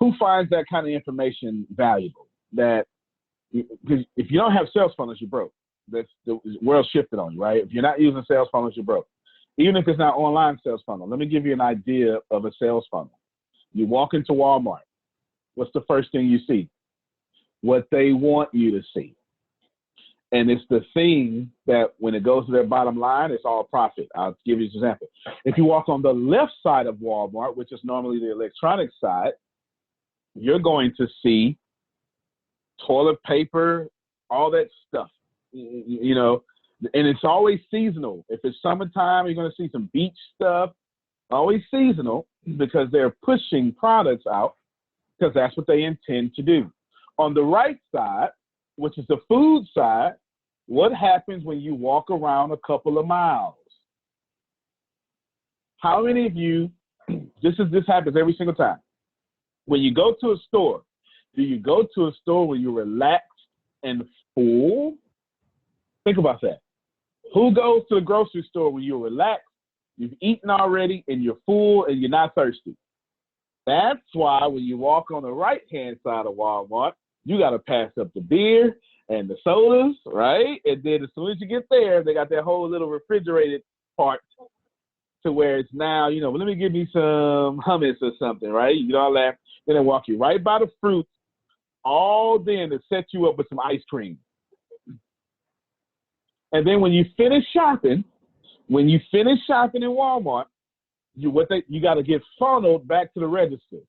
Who finds that kind of information valuable? That because if you don't have sales funnels, you're broke. That's the world shifted on you, right? If you're not using sales funnels, you're broke. Even if it's not online sales funnel. Let me give you an idea of a sales funnel. You walk into Walmart. What's the first thing you see? What they want you to see. And it's the thing that when it goes to their bottom line, it's all profit. I'll give you an example. If you walk on the left side of Walmart, which is normally the electronic side, you're going to see toilet paper, all that stuff, you know, and it's always seasonal. If it's summertime, you're going to see some beach stuff, always seasonal, because they're pushing products out because that's what they intend to do. On the right side, which is the food side, what happens when you walk around a couple of miles? How many of you, this happens every single time. When you go to a store, do you go to a store when you're relaxed and full? Think about that. Who goes to the grocery store when you're relaxed, you've eaten already, and you're full and you're not thirsty? That's why when you walk on the right-hand side of Walmart, you got to pass up the beer and the sodas, right? And then as soon as you get there, they got that whole little refrigerated part to where it's now, you know, well, let me give me some hummus or something, right? You know, all that. Then they walk you right by the fruit, all then to set you up with some ice cream. And then when you finish shopping in Walmart, you got to get funneled back to the registers.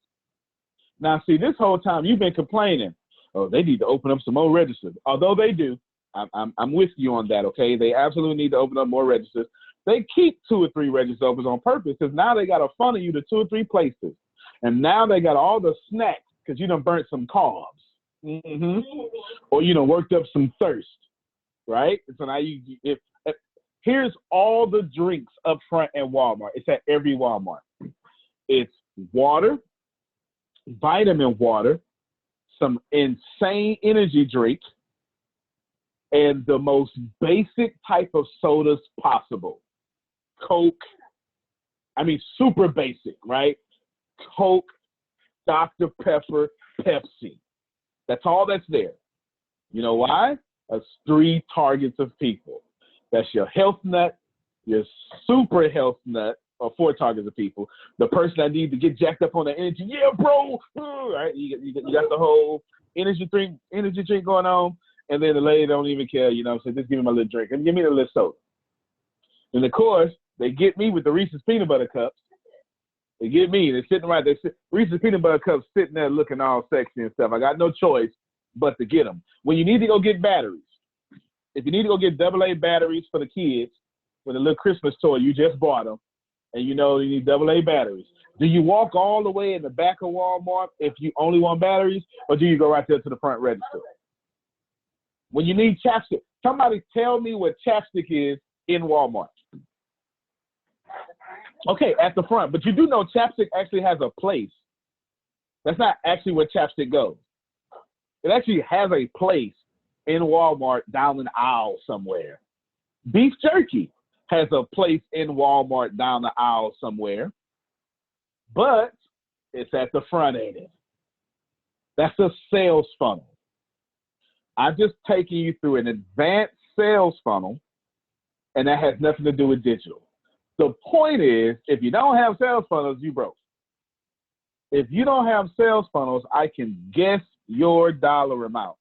Now, see, this whole time you've been complaining, oh, they need to open up some more registers. Although they do, I'm with you on that, okay? They absolutely need to open up more registers. They keep 2 or 3 registers open on purpose because now they got to funnel you to 2 or 3 places. And now they got all the snacks because you done burnt some carbs. Mm-hmm. Or you done worked up some thirst, right? So now here's all the drinks up front at Walmart. It's at every Walmart. It's water, vitamin water, some insane energy drink, and the most basic type of sodas possible. Coke, I mean super basic, right? Coke, Dr. Pepper, Pepsi. That's all that's there. You know why? That's 3 targets of people. That's your health nut, your super health nut, or 4 targets of people. The person that needs to get jacked up on the energy, yeah, bro, right? You got the whole energy drink going on, and then the lady don't even care, you know, so just give me my little drink and give me the little soda. And of course, they get me with the Reese's peanut butter cups. They get me. They're sitting right there. Reese's peanut butter cups sitting there looking all sexy and stuff. I got no choice but to get them. When you need to go get batteries, if you need to go get AA batteries for the kids, for the little Christmas toy you just bought them, and you know you need AA batteries, do you walk all the way in the back of Walmart if you only want batteries, or do you go right there to the front register? When you need chapstick, somebody tell me what chapstick is in Walmart. Okay, at the front, but you do know chapstick actually has a place. That's not actually where chapstick goes. It actually has a place in Walmart down an aisle somewhere. Beef jerky has a place in Walmart down the aisle somewhere, but it's at the front end. That's a sales funnel. I'm just taking you through an advanced sales funnel, and that has nothing to do with digital. The point is, if you don't have sales funnels, you broke. If you don't have sales funnels, I can guess your dollar amount.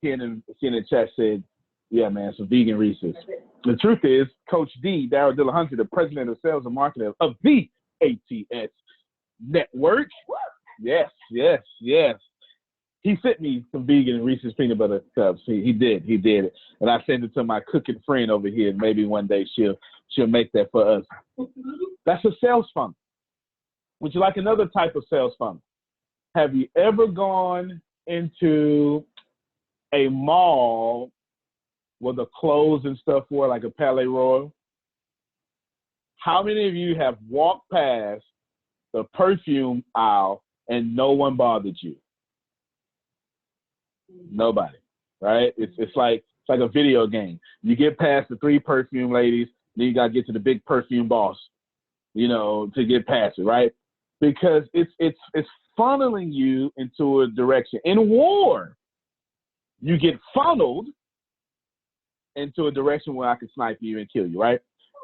Here in the chat said, yeah, man, some vegan Reese's. The truth is, Coach D, Darryl Dillahunty, the president of sales and marketing of the ATS network. Yes. He sent me some vegan Reese's peanut butter cups. He did it. And I sent it to my cooking friend over here. And maybe one day she'll make that for us. That's a sales funnel. Would you like another type of sales funnel? Have you ever gone into a mall where the clothes and stuff were like a Palais Royal? How many of you have walked past the perfume aisle and no one bothered you? Nobody, right? It's like a video game. You get past the 3 perfume ladies, then you gotta get to the big perfume boss, you know, to get past it, right? Because it's funneling you into a direction. In war, you get funneled into a direction where I can snipe you and kill you, right?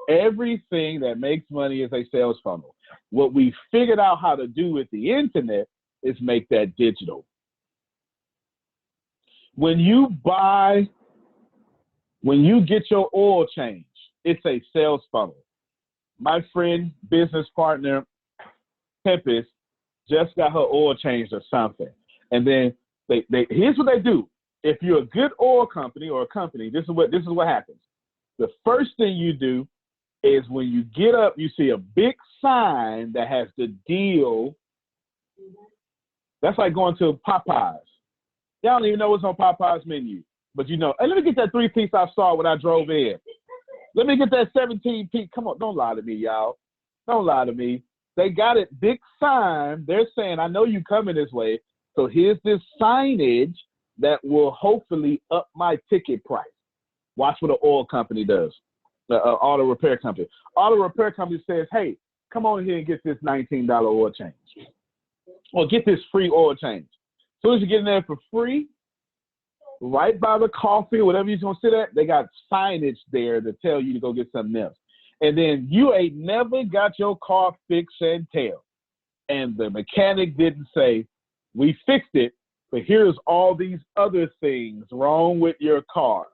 Everything that makes money is a sales funnel. What we figured out how to do with the internet is make that digital. When you get your oil change, it's a sales funnel. My friend, business partner, Tempest, just got her oil changed or something. And then here's what they do. If you're a good oil company or a company, this is what happens. The first thing you do is when you get up, you see a big sign that has the deal. That's like going to Popeyes. Y'all don't even know what's on Popeyes menu, but you know, hey, let me get that 3-piece I saw when I drove in. Let me get that 17-piece. Come on, don't lie to me, y'all. Don't lie to me. They got it, big sign. They're saying, I know you coming this way, so here's this signage that will hopefully up my ticket price. Watch what an oil company does, the auto repair company. Auto repair company says, hey, come on here and get this $19 oil change. Or get this free oil change. As soon as you get in there for free, right by the coffee, whatever you're going to sit at, they got signage there to tell you to go get something else. And then you ain't never got your car fixed and tail. And the mechanic didn't say, we fixed it, but here's all these other things wrong with your car.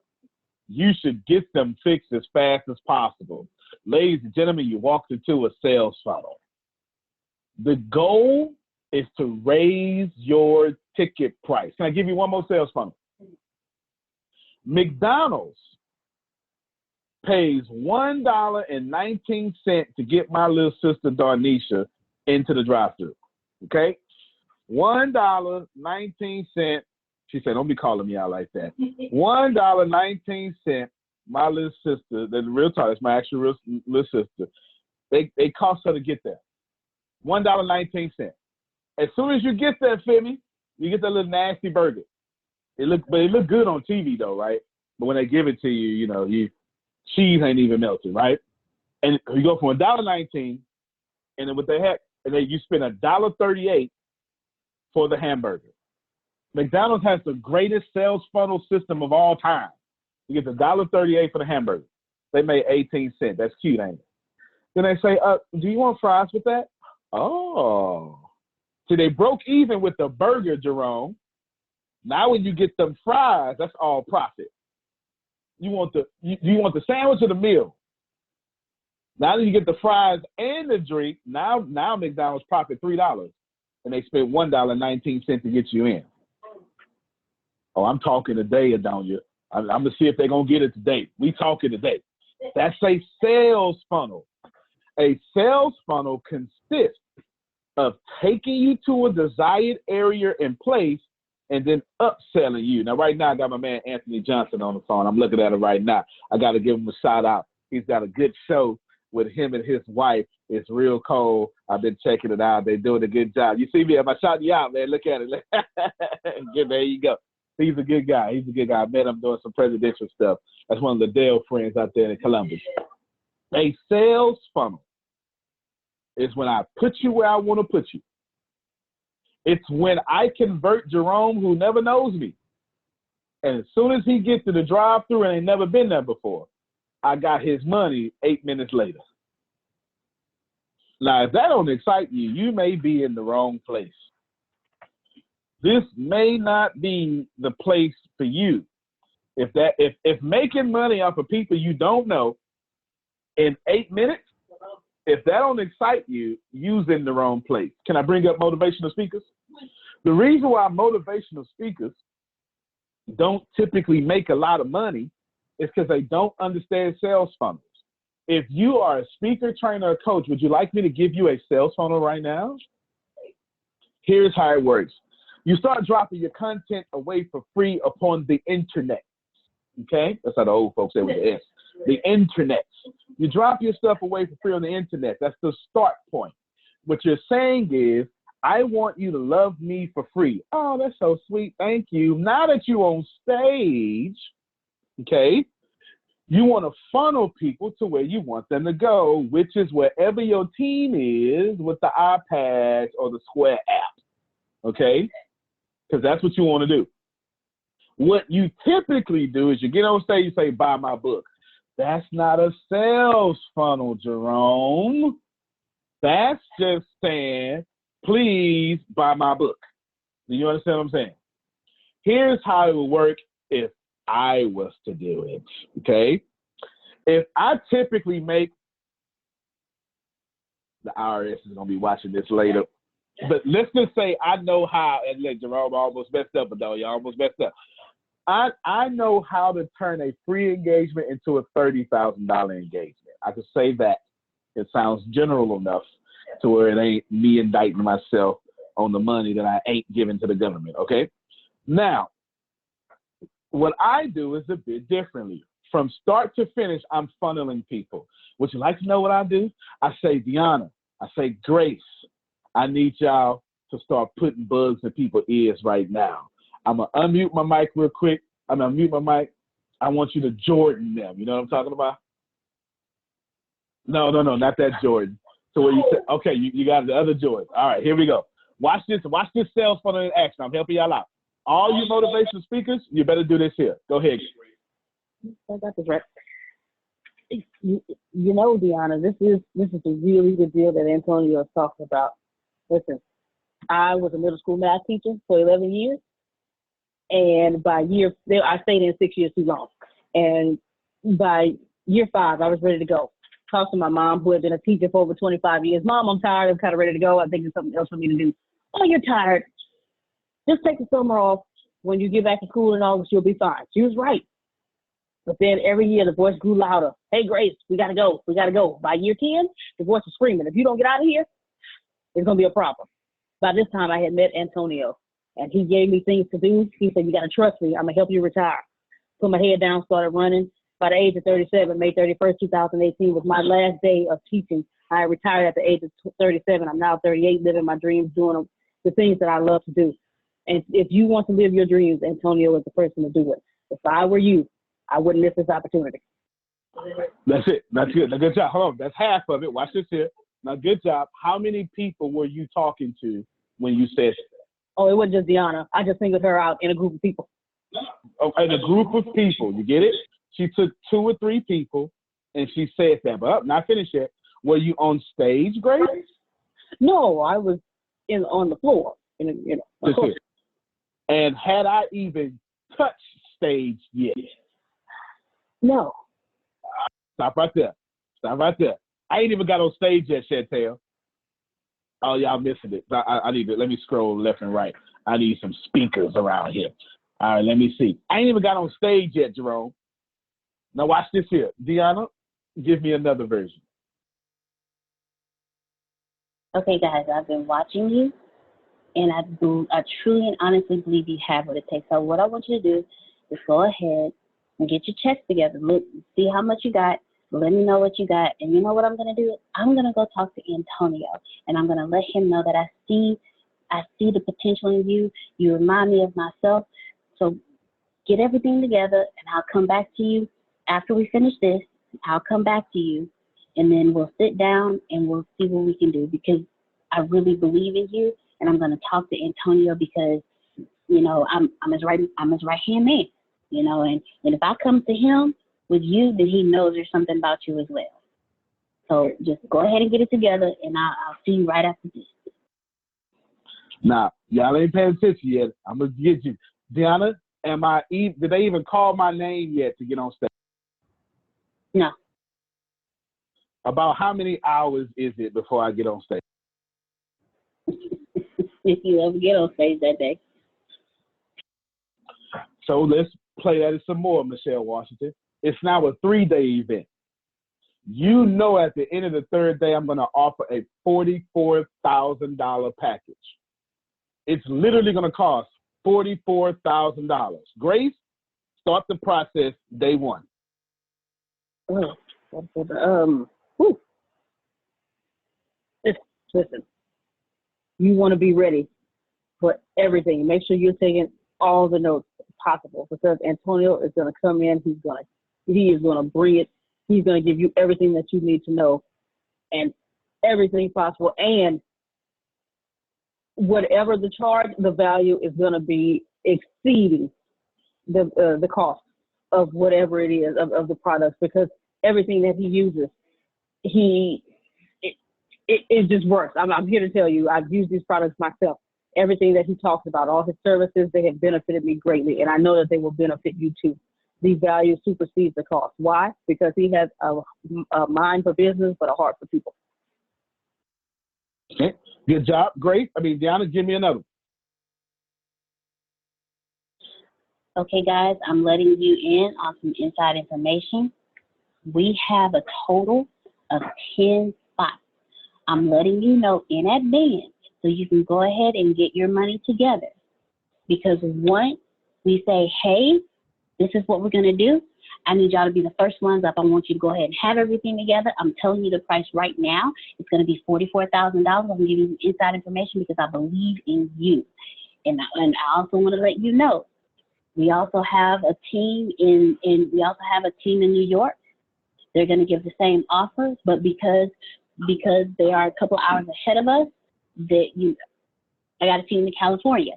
You should get them fixed as fast as possible. Ladies and gentlemen, you walked into a sales funnel. The goal is to raise your ticket price. Can I give you one more sales funnel? McDonald's pays $1.19 to get my little sister Darnisha into the drive-thru. Okay? $1.19. She said, don't be calling me out like that. $1.19. My little sister, the real talk, it's my actual real little sister. They cost her to get there. $1.19. As soon as you get there, Femi, you get that little nasty burger. It look good on TV though, right? But when they give it to you, you know, cheese ain't even melted, right? And you go from $1.19, and then what they had, and then you spend $1.38 for the hamburger. McDonald's has the greatest sales funnel system of all time. You get the $1.38 for the hamburger. They made 18 cents. That's cute, ain't it? Then they say, do you want fries with that? Oh. See, they broke even with the burger, Jerome. Now when you get them fries, that's all profit. You want the sandwich or the meal? Now that you get the fries and the drink, now McDonald's profit $3, and they spent $1.19 to get you in. Oh, I'm talking today, Adonia. I'm gonna see if they're gonna get it today. We talking today. That's a sales funnel. A sales funnel consists of taking you to a desired area and place and then upselling you. Now, right now, I got my man Anthony Johnson on the phone. I'm looking at him right now. I got to give him a shout out. He's got a good show with him and his wife. It's real cold. I've been checking it out. They're doing a good job. You see me? Am I shouting you out, man? Look at it. There you go. He's a good guy. He's a good guy. I met him doing some presidential stuff. That's one of the Dale friends out there in Columbus. A sales funnel is when I put you where I want to put you. It's when I convert Jerome, who never knows me. And as soon as he gets to the drive-thru and ain't never been there before, I got his money 8 minutes later. Now, if that don't excite you, you may be in the wrong place. This may not be the place for you. If making money off of people you don't know in 8 minutes, if that don't excite you, you's in the wrong place. Can I bring up motivational speakers? The reason why motivational speakers don't typically make a lot of money is because they don't understand sales funnels. If you are a speaker, trainer, or coach, would you like me to give you a sales funnel right now? Here's how it works. You start dropping your content away for free upon the internet. Okay? That's how the old folks say with the S. The internet. You drop your stuff away for free on the internet. That's the start point. What you're saying is, I want you to love me for free. Oh, that's so sweet. Thank you. Now that you're on stage, okay, you want to funnel people to where you want them to go, which is wherever your team is with the iPads or the Square app. okay? Because that's what you want to do. What you typically do is you get on stage, you say, buy my book. That's not a sales funnel, Jerome. That's just saying, please buy my book. Do you understand what I'm saying? Here's how it would work if I was to do it, okay? If I typically make, the IRS is going to be watching this later, but let's just say I know how, and like Jerome almost messed up, but no, you almost messed up. I know how to turn a free engagement into a $30,000 engagement. I could say that. It sounds general enough to where it ain't me indicting myself on the money that I ain't giving to the government, okay? Now, what I do is a bit differently. From start to finish, I'm funneling people. Would you like to know what I do? I say, Deanna, I say, Grace, I need y'all to start putting bugs in people's ears right now. I'm going to unmute my mic real quick. I'm going to mute my mic. I want you to Jordan them. You know what I'm talking about? No, not that Jordan. So what you say, okay, you got the other Jordan. All right, here we go. Watch this sales funnel in action. I'm helping y'all out. All you motivational speakers, you better do this here. Go ahead. I got this right. You know, Deanna, this is really the deal that Antonio is talking about. Listen, I was a middle school math teacher for 11 years. And by I stayed in 6 years too long. And by year 5, I was ready to go. Talked to my mom, who had been a teacher for over 25 years. Mom, I'm tired. I'm kind of ready to go. I think there's something else for me to do. Oh, you're tired. Just take the summer off. When you get back to school in August, you'll be fine. She was right. But then every year, the voice grew louder. Hey, Grace, we got to go. We got to go. By year 10, the voice was screaming. If you don't get out of here, it's going to be a problem. By this time, I had met Antonio. And he gave me things to do. He said, you got to trust me. I'm going to help you retire. Put my head down, started running. By the age of 37, May 31st, 2018 was my last day of teaching. I retired at the age of 37. I'm now 38, living my dreams, doing the things that I love to do. And if you want to live your dreams, Antonio is the person to do it. If I were you, I wouldn't miss this opportunity. That's it. That's good. Now, good job. Hold on. That's half of it. Watch this here. Now, good job. How many people were you talking to when you said it? Oh, it wasn't just Deanna. I just singled her out in a group of people. Oh, in a group of people. You get it? She took 2 or 3 people, and she said that. But not finished yet. Were you on stage, Grace? No, I was on the floor. And had I even touched stage yet? No. Stop right there. Stop right there. I ain't even got on stage yet, Chantel. Oh, y'all missing it. I need to, let me scroll left and right. I need some speakers around here. All right, let me see. I ain't even got on stage yet, Jerome. Now watch this here. Deanna, give me another version. Okay, guys, I've been watching you, and I truly and honestly believe you have what it takes. So what I want you to do is go ahead and get your checks together. Look, see how much you got. Let me know what you got. And you know what I'm going to do? I'm going to go talk to Antonio, and I'm going to let him know that I see the potential in you. You remind me of myself. So get everything together, and I'll come back to you after we finish this. I'll come back to you, and then we'll sit down and we'll see what we can do, because I really believe in you, and I'm going to talk to Antonio because, you know, I'm his right-hand man, you know, and if I come to him with you, then he knows there's something about you as well. So just go ahead and get it together, and I'll see you right after this. Now, y'all ain't paying attention yet. I'm going to get you. Deanna, did they even call my name yet to get on stage? No. About how many hours is it before I get on stage? If you ever get on stage that day. So let's play that some more, Michelle Washington. It's now a 3-day event. You know, at the end of the 3rd day, I'm going to offer a $44,000 package. It's literally going to cost $44,000. Grace, start the process day 1. Listen, you want to be ready for everything. Make sure you're taking all the notes possible, because Antonio is going to come in. He is going to bring it. He's going to give you everything that you need to know, and everything possible. And whatever the charge, the value is going to be exceeding the cost of whatever it is of the products, because everything that he uses, it just works. I'm here to tell you, I've used these products myself. Everything that he talks about, all his services, they have benefited me greatly, and I know that they will benefit you too. The value supersedes the cost. Why? Because he has a mind for business, but a heart for people. Okay. Good job. Great. I mean, Deanna, give me another. Okay, guys, I'm letting you in on some inside information. We have a total of 10 spots. I'm letting you know in advance so you can go ahead and get your money together. Because once we say, hey, this is what we're going to do, I need y'all to be the first ones up. I want you to go ahead and have everything together. I'm telling you the price right now. It's going to be $44,000. I'm giving you inside information because I believe in you. And I also want to let you know, we also have a team in New York. They're going to give the same offers, but because they are a couple hours ahead of us, I got a team in California.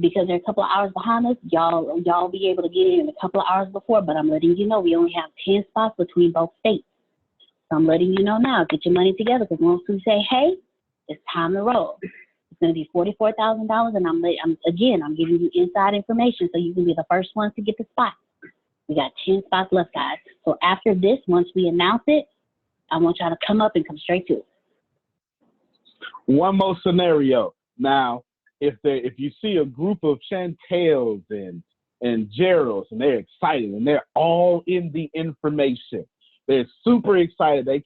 Because they're a couple of hours behind us, y'all be able to get in a couple of hours before, but I'm letting you know we only have 10 spots between both states. So I'm letting you know now, get your money together, because once we say, hey, it's time to roll. It's going to be $44,000, and I'm giving you inside information so you can be the first ones to get the spot. We got 10 spots left, guys. So after this, once we announce it, I want y'all to come up and come straight to it. One more scenario. Now, if you see a group of Chantels and Geralds, and they're excited and they're all in the information, they're super excited. They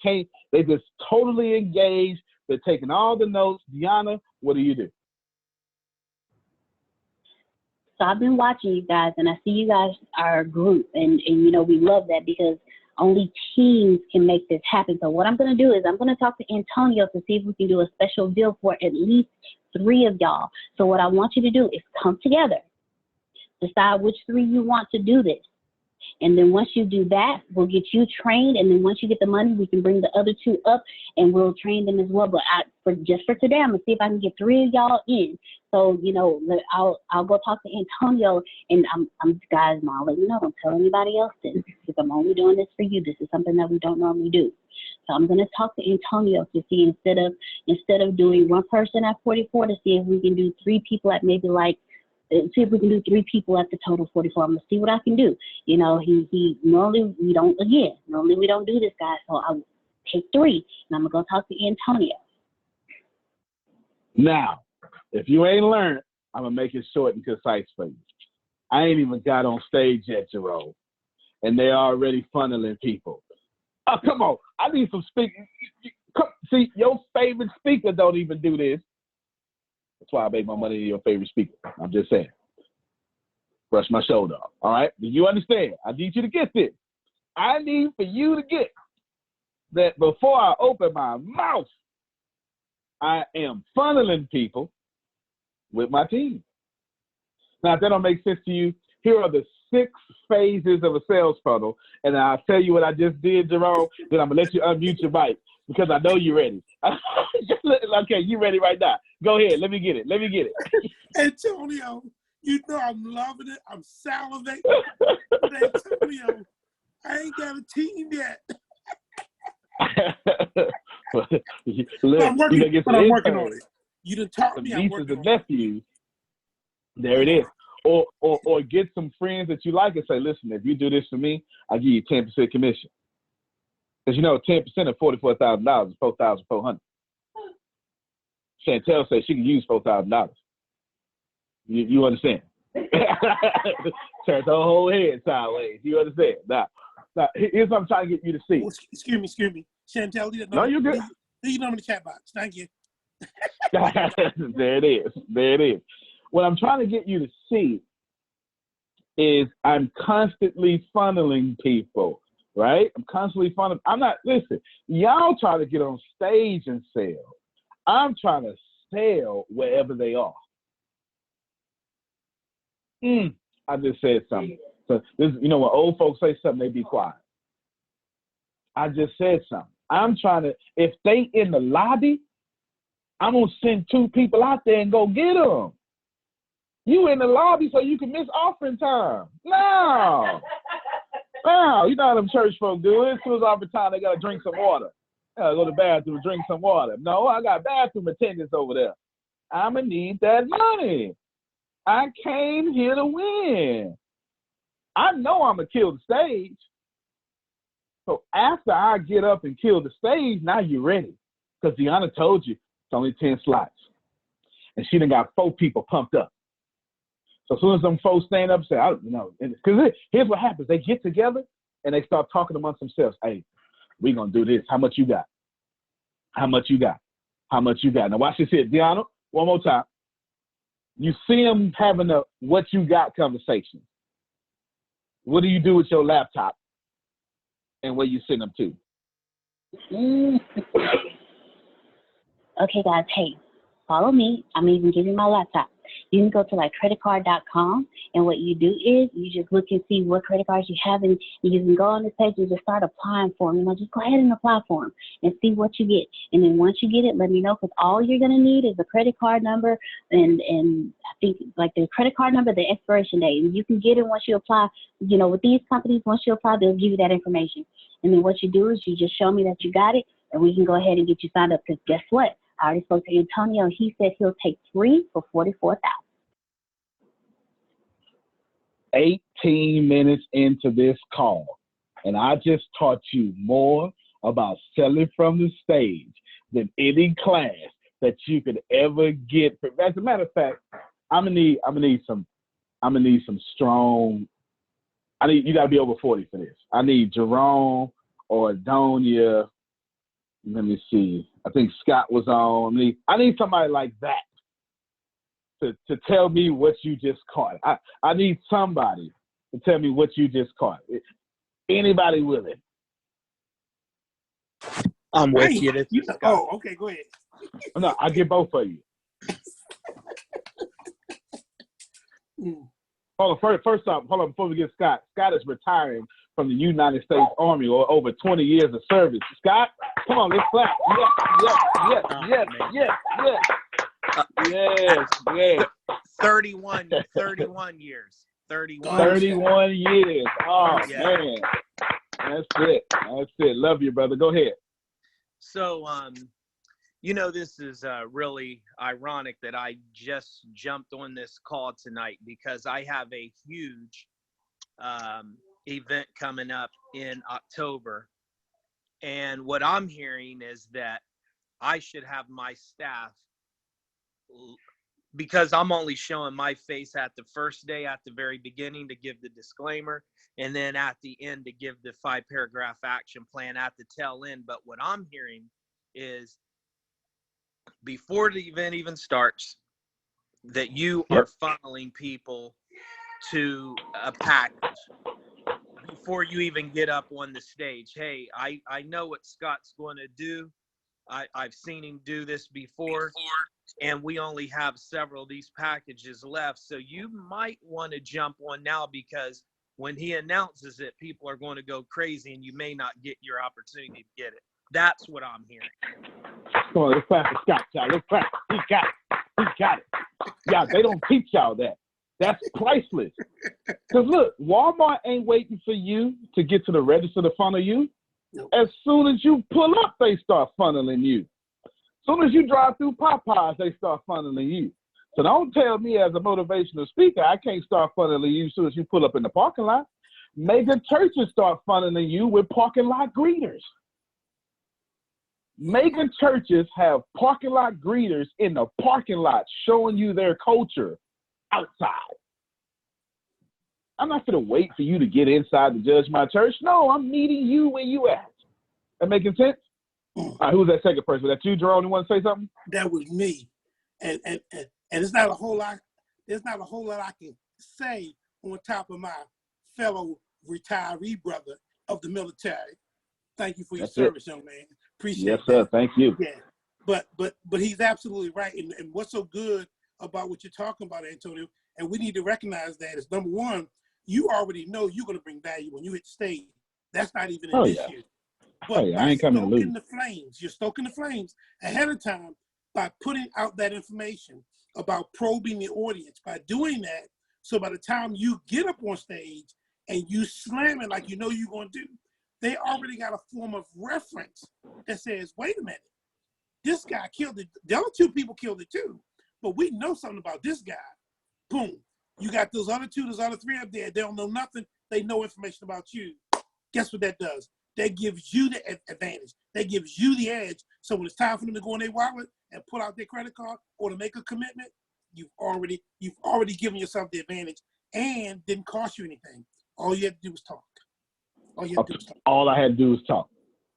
just totally engaged. They're taking all the notes. Deanna, what do you do? So I've been watching you guys, and I see you guys are a group, and you know, we love that because only teams can make this happen. So what I'm going to do is I'm going to talk to Antonio to see if we can do a special deal for at least 3 of y'all. So what I want you to do is come together, decide which 3 you want to do this. And then once you do that, we'll get you trained. And then once you get the money, we can bring the other 2 up and we'll train them as well. But just for today, I'm going to see if I can get 3 of y'all in. So, you know, I'll go talk to Antonio, and guys, I'll let you know, don't tell anybody else this, because I'm only doing this for you. This is something that we don't normally do. So I'm going to talk to Antonio to see, instead of doing 1 person at 44, to see if we can do 3 people at maybe see if we can do 3 people at the total 44. I'm going to see what I can do. You know, normally we don't do this, guys. So I'll take 3, and I'm going to go talk to Antonio. Now, if you ain't learned, I'm going to make it short and concise for you. I ain't even got on stage yet, Jerome, and they're already funneling people. Oh, come on. I need some speakers. See, your favorite speaker don't even do this. That's why I make my money in your favorite speaker. I'm just saying. Brush my shoulder off. All right? Do you understand? I need you to get this. I need for you to get that before I open my mouth, I am funneling people with my team. Now, if that don't make sense to you, here are the 6 phases of a sales funnel. And I'll tell you what I just did, Jerome, then I'm going to let you unmute your mic because I know you're ready. Okay, you ready right now. Go ahead. Let me get it. Antonio, you know I'm loving it. I'm salivating. But Antonio, I ain't got a team yet. Look, I'm working on it. You done taught me. I'm working on nephews. There it is. Or get some friends that you like and say, listen, if you do this for me, I'll give you 10% commission. Because, you know, 10% of $44,000 is $4,400. Chantel says she can use $4,000. You understand? Turns her whole head sideways. You understand? Now, here's what I'm trying to get you to see. Oh, excuse me. Chantel, no, you're good. Leave it on the chat box. Thank you. There it is. What I'm trying to get you to see is I'm constantly funneling people, right? I'm constantly funneling. Listen, y'all try to get on stage and sell. I'm trying to sell wherever they are. I just said something. So this, you know, when old folks say something, they be quiet. I just said something. I'm trying to, if they in the lobby, I'm going to send 2 people out there and go get them. You in the lobby so you can miss offering time. No. No, you know how them church folk do it. As soon as offering time, they got to drink some water. They got to go to the bathroom, drink some water. No, I got bathroom attendants over there. I'm going to need that money. I came here to win. I know I'm going to kill the stage. So after I get up and kill the stage, now you're ready. Because Deanna told you it's only 10 slots. And she done got 4 people pumped up. So as soon as them folks stand up and say, I don't know, because here's what happens. They get together and they start talking amongst themselves. Hey, we going to do this. How much you got? How much you got? How much you got? Now watch this here. Deanna, one more time. You see them having a what you got conversation. What do you do with your laptop? And where you send them to? Okay, guys, hey, follow me. I'm even giving you my laptop. You can go to like creditcard.com, and what you do is you just look and see what credit cards you have, and you can go on this page and just start applying for them. Just go ahead and apply for them and see what you get. And then once you get it, let me know, because all you're going to need is a credit card number and I think like the credit card number, the expiration date. And you can get it once you apply. You know, with these companies, once you apply, they'll give you that information. And then what you do is you just show me that you got it, and we can go ahead and get you signed up, because guess what? I already spoke to Antonio. He said he'll take 3 for $44,000. 18 minutes into this call, and I just taught you more about selling from the stage than any class that you could ever get. As a matter of fact, I'm gonna need some strong. You gotta be over 40 for this. I need Jerome or Adonia. Let me see. I think Scott was on. I need somebody like that to tell me what you just caught. I need somebody to tell me what you just caught. Anybody willing? I'm with you. Oh, okay, go ahead. No, I'll get both of you. Hold on, first off, before we get Scott. Scott is retiring from the United States Army, or over 20 years of service. Scott, come on, let's clap. Yes. 31 years. 31 years. Oh, yeah. Man. That's it. Love you, brother. Go ahead. So, this is really ironic that I just jumped on this call tonight, because I have a huge event coming up in October. And what I'm hearing is that I should have my staff, because I'm only showing my face at the first day, at the very beginning, to give the disclaimer, and then at the end to give the 5-paragraph action plan at the tail end. But what I'm hearing is, before the event even starts, that you are funneling people to a package before you even get up on the stage. Hey, I know what Scott's going to do. I've seen him do this before, and we only have several of these packages left. So you might want to jump on now, because when he announces it, people are going to go crazy, and you may not get your opportunity to get it. That's what I'm hearing. Come on, let's clap for Scott, y'all. Let's clap. He got it. Yeah, they don't teach y'all that. That's priceless. Because look, Walmart ain't waiting for you to get to the register to funnel you. As soon as you pull up, they start funneling you. As soon as you drive through Popeyes, they start funneling you. So don't tell me as a motivational speaker, I can't start funneling you as soon as you pull up in the parking lot. Mega churches start funneling you with parking lot greeters. Mega churches have parking lot greeters in the parking lot showing you their culture outside. I'm not going to wait for you to get inside to judge my church. No, I'm meeting you where you at. That making sense? All right, who's that second person? Was that you, Jerome? You want to say something? That was me. And it's not a whole lot. There's not a whole lot I can say on top of my fellow retiree brother of the military. Thank you for your service, young man. Appreciate it. Yes, sir. Thank you. Yeah. But he's absolutely right. And what's so good about what you're talking about, Antonio, and we need to recognize that is, number one, you already know you're going to bring value when you hit the stage. That's not even an issue. But I ain't coming to lose. You're stoking the flames ahead of time. by putting out that information, about probing the audience, by doing that. So by the time you get up on stage and you slam it like you know you're going to do, they already got a form of reference that says, wait a minute, this guy killed it. The other two people killed it too, but we know something about this guy. Boom. You got those other two, those other three up there. They don't know nothing. They know information about you. Guess what that does? That gives you the advantage. That gives you the edge. So when it's time for them to go in their wallet and pull out their credit card or to make a commitment, you've already given yourself the advantage and didn't cost you anything. All you had to do was talk. All I had to do was talk.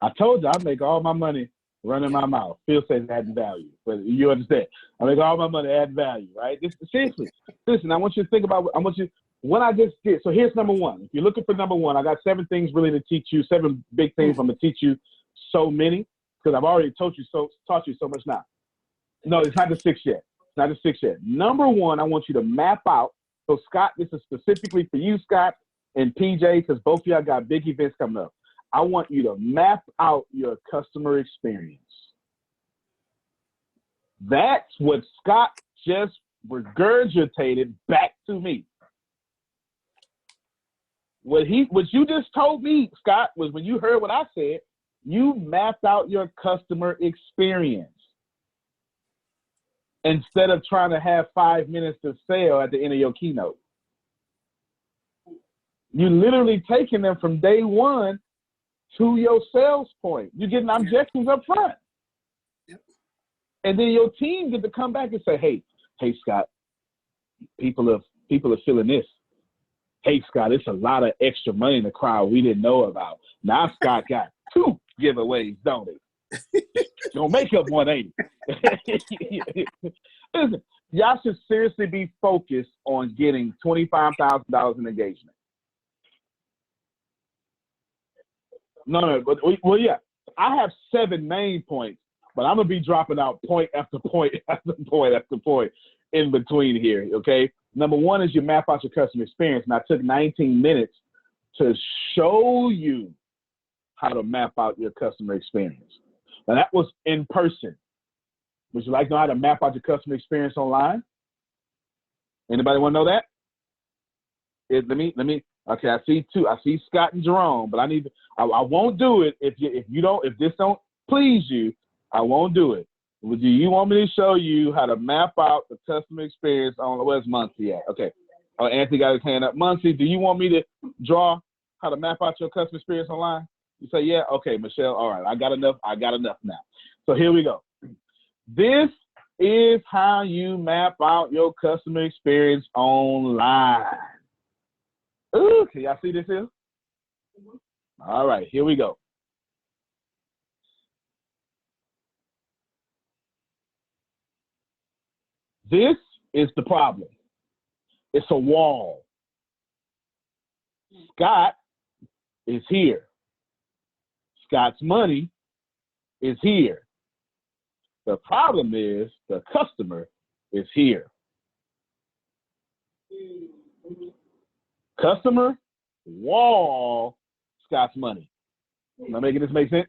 I told you I make all my money running my mouth. Phil says adding value, but you understand. I make all my money add value, right? Seriously, listen. I want you to think about. What I just did. So here's number one. If you're looking for number one, I got 7 things really to teach you. 7 big things. I'm gonna teach you so many because I've already taught you so much now. No, it's not the 6 yet. It's not the 6 yet. Number one, I want you to map out. So Scott, this is specifically for you, Scott and PJ, because both of y'all got big events coming up. I want you to map out your customer experience. That's what Scott just regurgitated back to me. What you just told me, Scott, was when you heard what I said, you mapped out your customer experience instead of trying to have 5 minutes to sell at the end of your keynote. You literally taking them from day one to your sales point. You're getting objectives up front. Yep. And then your team get to come back and say, hey, Scott, people are feeling this. Hey, Scott, it's a lot of extra money in the crowd we didn't know about. Now Scott got 2 giveaways, don't he? Gonna make up 180. Listen, y'all should seriously be focused on getting $25,000 in engagement. No, but well, yeah. I have 7 main points, but I'm gonna be dropping out point after point after point after point in between here. Okay. Number one is you map out your customer experience, and I took 19 minutes to show you how to map out your customer experience. Now that was in person. Would you like to know how to map out your customer experience online? Anybody want to know that? Let me. Okay, I see 2. I see Scott and Jerome, but I won't do it if this don't please you. I won't do it. Do you want me to show you how to map out the customer experience on where's Muncie at? Okay. Oh, Anthony got his hand up. Muncie, do you want me to draw how to map out your customer experience online? You say, yeah. Okay, Michelle. All right, I got enough now. So here we go. This is how you map out your customer experience online. Ooh, can y'all see this here? All right, here we go. This is the problem. It's a wall. Scott is here. Scott's money is here. The problem is the customer is here. Customer, wall, Scott's money. Am I making this make sense?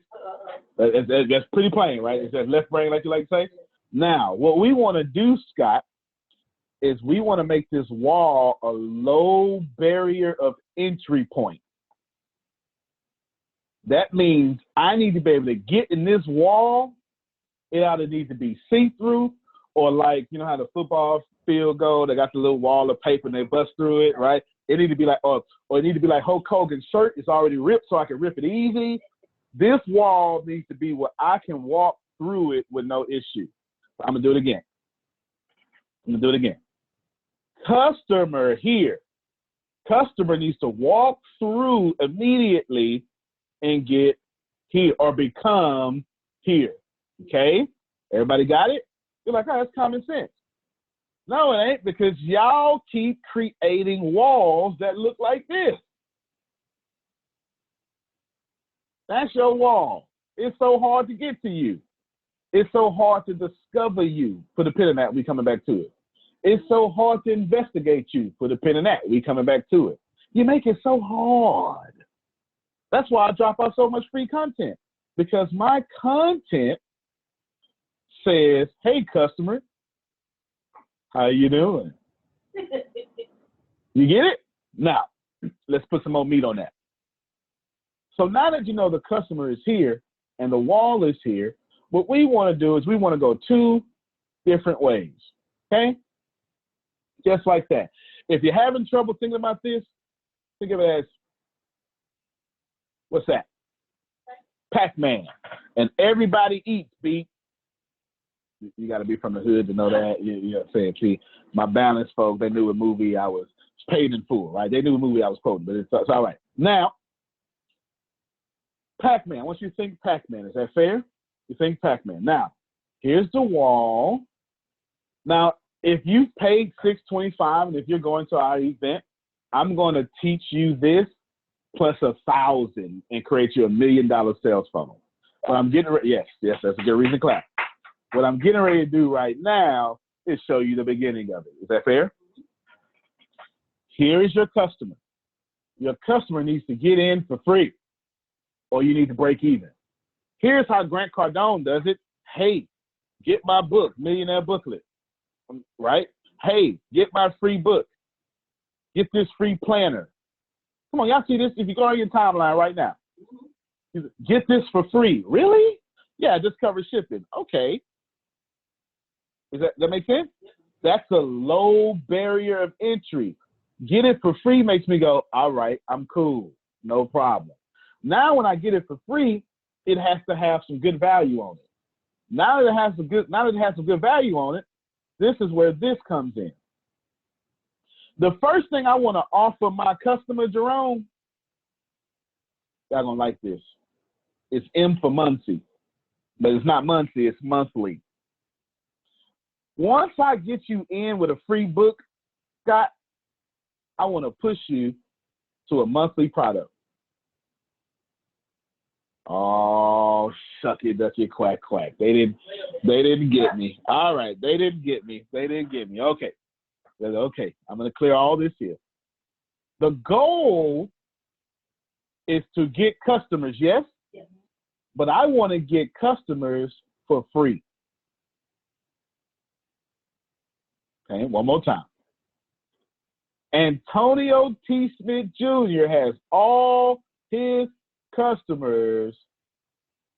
That's pretty plain, right? It's that left brain, like you like to say. Now, what we want to do, Scott, is we want to make this wall a low barrier of entry point. That means I need to be able to get in this wall. It either needs to be see-through, or like, you know how the football field go, they got the little wall of paper and they bust through it, right? It need to be like, or it need to be like Hulk Hogan's shirt. It's already ripped so I can rip it easy. This wall needs to be where I can walk through it with no issue. I'm gonna do it again. Customer here. Customer needs to walk through immediately and get here or become here. Okay? Everybody got it? You're like, oh, that's common sense. No, it ain't, because y'all keep creating walls that look like this. That's your wall. It's so hard to get to you. It's so hard to discover you. Put a pin in that, we coming back to it. It's so hard to investigate you. Put a pin in that, we coming back to it. You make it so hard. That's why I drop out so much free content, because my content says, hey, customer, how you doing? You get it? Now, let's put some more meat on that. So now that you know the customer is here and the wall is here, what we want to do is we want to go 2 different ways, okay? Just like that. If you're having trouble thinking about this, think of it as, what's that? Pac-Man. And everybody eats, B. You got to be from the hood to know that. You know what I'm saying? See, my balanced folks, they knew what movie I was paid in full, right? They knew what movie I was quoting, but it's all right. Now, Pac-Man. Once you think Pac-Man, is that fair? You think Pac-Man. Now, here's the wall. Now, if you paid $625, and if you're going to our event, I'm going to teach you this plus 1,000 and create you $1 million sales funnel. What I'm getting ready, yes, that's a good reason to clap. What I'm getting ready to do right now is show you the beginning of it. Is that fair? Here is your customer. Your customer needs to get in for free, or you need to break even. Here's how Grant Cardone does it. Hey, get my book, Millionaire Booklet, right? Hey, get my free book. Get this free planner. Come on, y'all see this? If you go on your timeline right now, get this for free. Really? Yeah, just cover shipping. Okay. Does that make sense? That's a low barrier of entry. Get it for free makes me go, all right, I'm cool. No problem. Now when I get it for free, it has to have some good value on it. Now that it has some good value on it, this is where this comes in. The first thing I want to offer my customer, Jerome, y'all gonna like this. It's M for monthly, but it's not monthly, it's monthly. Once I get you in with a free book, Scott, I want to push you to a monthly product. Oh, shucky ducky quack quack. They didn't get me. All right, they didn't get me. Okay. Okay, I'm gonna clear all this here. The goal is to get customers, yes? Yes. But I want to get customers for free. Okay, one more time. Antonio T. Smith Jr. has all his customers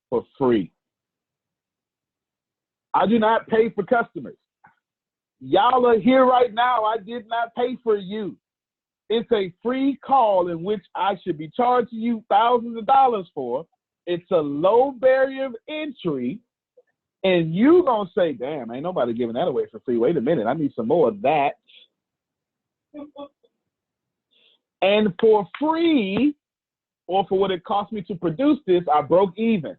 for free. I do not pay for customers. Y'all are here right now. I did not pay for you. It's a free call in which I should be charging you thousands of dollars for. It's a low barrier of entry. And you gonna say, damn, ain't nobody giving that away for free. Wait a minute, I need some more of that. And for free, or for what it cost me to produce this, I broke even.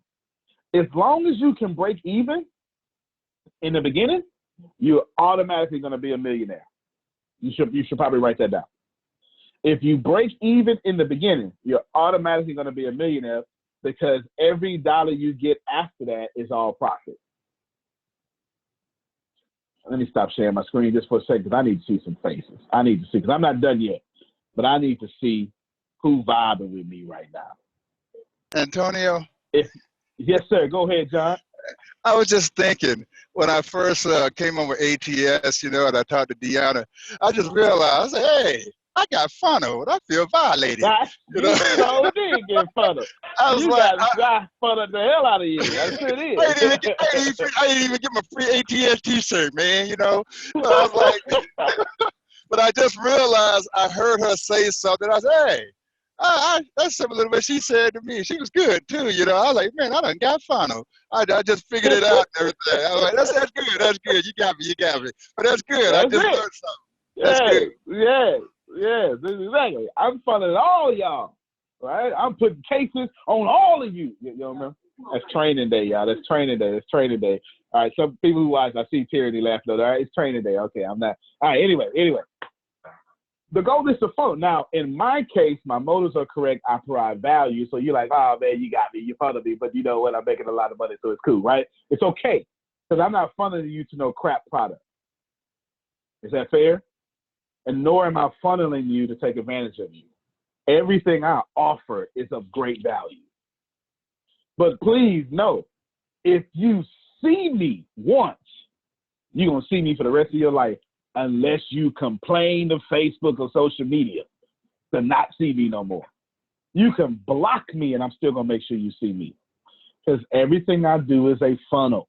As long as you can break even in the beginning, you're automatically gonna be a millionaire. You should probably write that down. If you break even in the beginning, you're automatically gonna be a millionaire because every dollar you get after that is all profit. Let me stop sharing my screen just for a second because I need to see some faces. I need to see, because I'm not done yet, but I need to see who's vibing with me right now. Antonio? Yes, sir. Go ahead, John. I was just thinking, when I first came on with ATS, and I talked to Deanna, I just realized, hey, I got funneled. I feel violated. You so did get funneled. I was got funneled the hell out of you. I sure did. I didn't even get my free ATS t-shirt, man, So I was like, but I just realized I heard her say something. I said, hey, that's similar to what she said to me. She was good, too, I was like, man, I done got funneled. I just figured it out and everything. I was like, that's good. You got me. But that's good. I just learned something. That's good. Yeah, exactly. I'm funneling all y'all, right? I'm putting cases on all of you. You know what I mean? That's training day, y'all. That's training day. All right, some people who watch, I see Tyranny laughing. All right, it's training day. Okay, I'm not. All right, anyway. The goal is to funnel. Now, in my case, my motives are correct. I provide value. So you're like, oh, man, you got me. You funneled me. But you know what? I'm making a lot of money, so it's cool, right? It's okay because I'm not funneling you to no crap product. Is that fair? And nor am I funneling you to take advantage of you. Everything I offer is of great value. But please know, if you see me once, you're going to see me for the rest of your life unless you complain to Facebook or social media to not see me no more. You can block me and I'm still going to make sure you see me. Because everything I do is a funnel.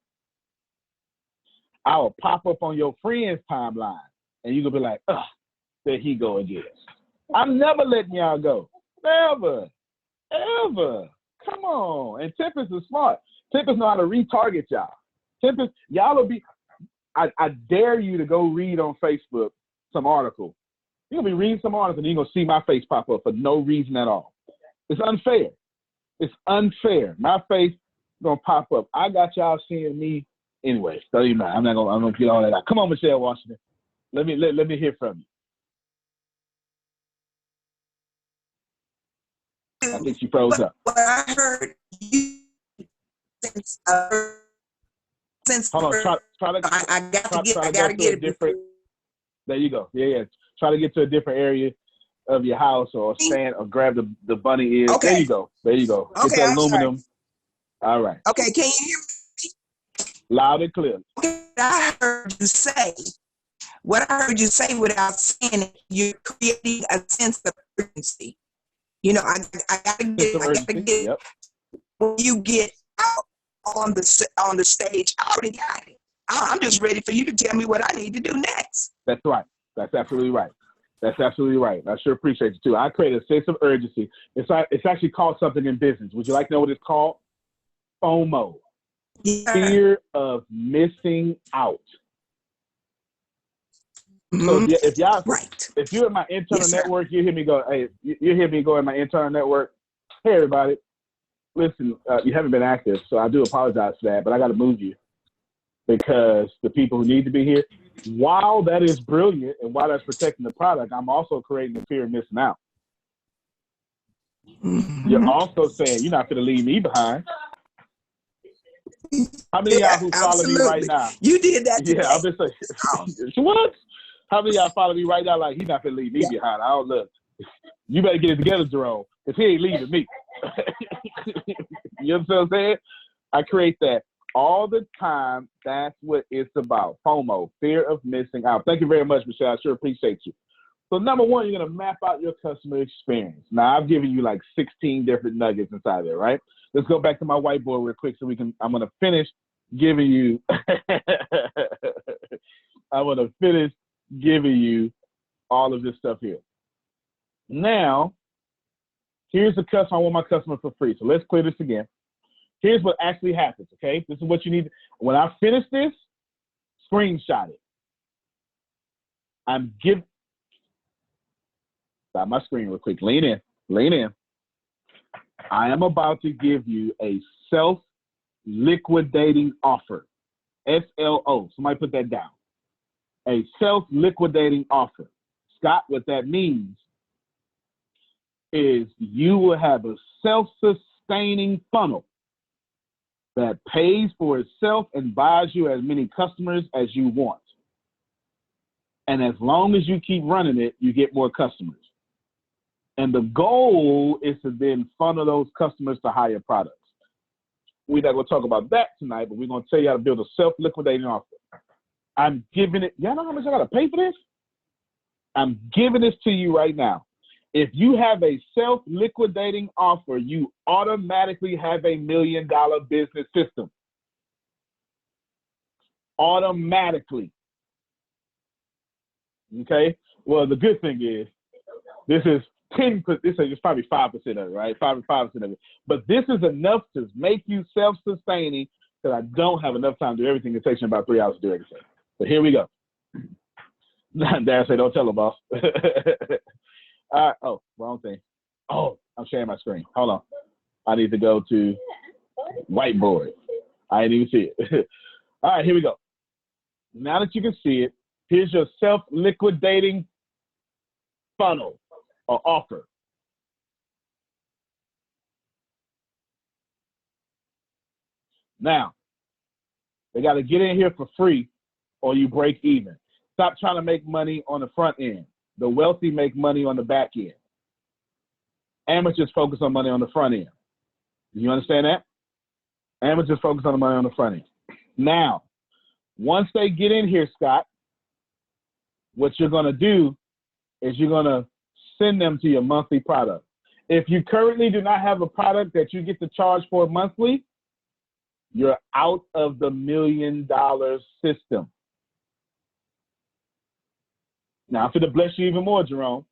I will pop up on your friend's timeline and you're going to be like, ugh, there he go again. I'm never letting y'all go. Never. Ever. Come on. And Tempest is smart. Tempest know how to retarget y'all. Tempest, y'all will be, I dare you to go read on Facebook some article. You're going to be reading some article and you're going to see my face pop up for no reason at all. It's unfair. It's unfair. My face is going to pop up. I got y'all seeing me anyway. So you know, I'm going to get all that out. Come on, Michelle Washington. Let me hear from you. I think she froze up. What I heard you since hold on, try to I gotta get it different. There you go. Yeah. Try to get to a different area of your house or stand or grab the bunny ears. Okay. There you go. Okay, get the I'm aluminum. sorry. All right. Okay, can you hear me? Loud and clear. Okay, what I heard you say without saying it, you're creating a sense of urgency. You know, I gotta get Yep. when you get out on the stage, I already got it. I'm just ready for you to tell me what I need to do next. That's right. That's absolutely right. That's absolutely right. I sure appreciate you too. I create a sense of urgency. It's actually called something in business. Would you like to know what it's called? FOMO. Yeah. Fear of missing out. So if you're in my internal network, you hear me go, hey, you hear me go in my internal network. Hey, everybody, listen, you haven't been active, so I do apologize for that, but I got to move you because the people who need to be here, while that is brilliant and while that's protecting the product, I'm also creating the fear of missing out. Mm-hmm. You're also saying you're not going to leave me behind. How many of y'all who follow me right now? You did that today. Yeah, I'm just saying. What? How many of y'all follow me right now like he's not going to leave me behind? I don't look. You better get it together, Jerome, because he ain't leaving me. You know what I'm saying? I create that all the time. That's what it's about. FOMO, fear of missing out. Thank you very much, Michelle. I sure appreciate you. So number one, you're going to map out your customer experience. Now, I've given you like 16 different nuggets inside there, right? Let's go back to my whiteboard real quick so I'm going to finish giving you, all of this stuff here. Now, here's the customer. I want my customer for free. So let's clear this again. Here's what actually happens, okay? This is what you need. When I finish this, screenshot it. Stop my screen real quick. Lean in. I am about to give you a self-liquidating offer. SLO. Somebody put that down. A self-liquidating offer. Scott, what that means is you will have a self-sustaining funnel that pays for itself and buys you as many customers as you want. And as long as you keep running it, you get more customers. And the goal is to then funnel those customers to higher products. We're not going to talk about that tonight, but we're going to tell you how to build a self-liquidating offer. I'm giving it. Y'all know how much I got to pay for this? I'm giving this to you right now. If you have a self-liquidating offer, you automatically have $1 million business system. Automatically. Okay? Well, the good thing is, this is 10%, this is probably 5% of it, right? 5% of it. But this is enough to make you self-sustaining that I don't have enough time to do everything. It takes me about 3 hours to do everything. So here we go. Dad say, don't tell him, boss. All right. Oh, wrong thing. Oh, I'm sharing my screen. Hold on. I need to go to whiteboard. I didn't even see it. All right, here we go. Now that you can see it, here's your self-liquidating funnel or offer. Now, they got to get in here for free or you break even. Stop trying to make money on the front end. The wealthy make money on the back end. Amateurs focus on money on the front end. Do you understand that? Amateurs focus on the money on the front end. Now, once they get in here, Scott, what you're going to do is you're going to send them to your monthly product. If you currently do not have a product that you get to charge for monthly, you're out of the $1 million system. Now, I'm going to bless you even more, Jerome.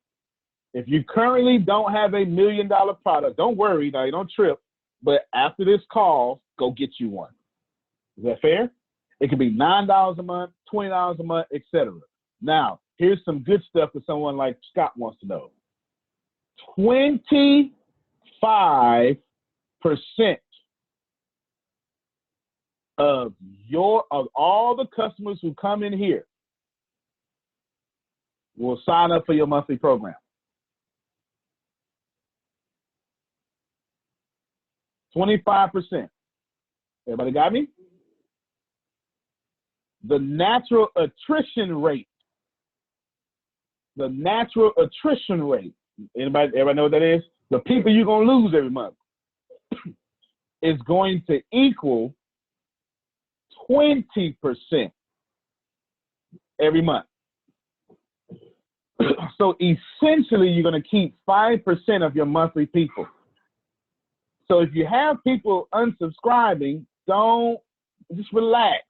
If you currently don't have a $1 million product, don't worry, now you don't trip, but after this call, go get you one. Is that fair? It could be $9 a month, $20 a month, etc. Now, here's some good stuff that someone like Scott wants to know. 25% of all the customers who come in here will sign up for your monthly program. 25%. Everybody got me? The natural attrition rate. Everybody know what that is? The people you're going to lose every month is going to equal 20% every month. So essentially, you're going to keep 5% of your monthly people. So if you have people unsubscribing, just relax.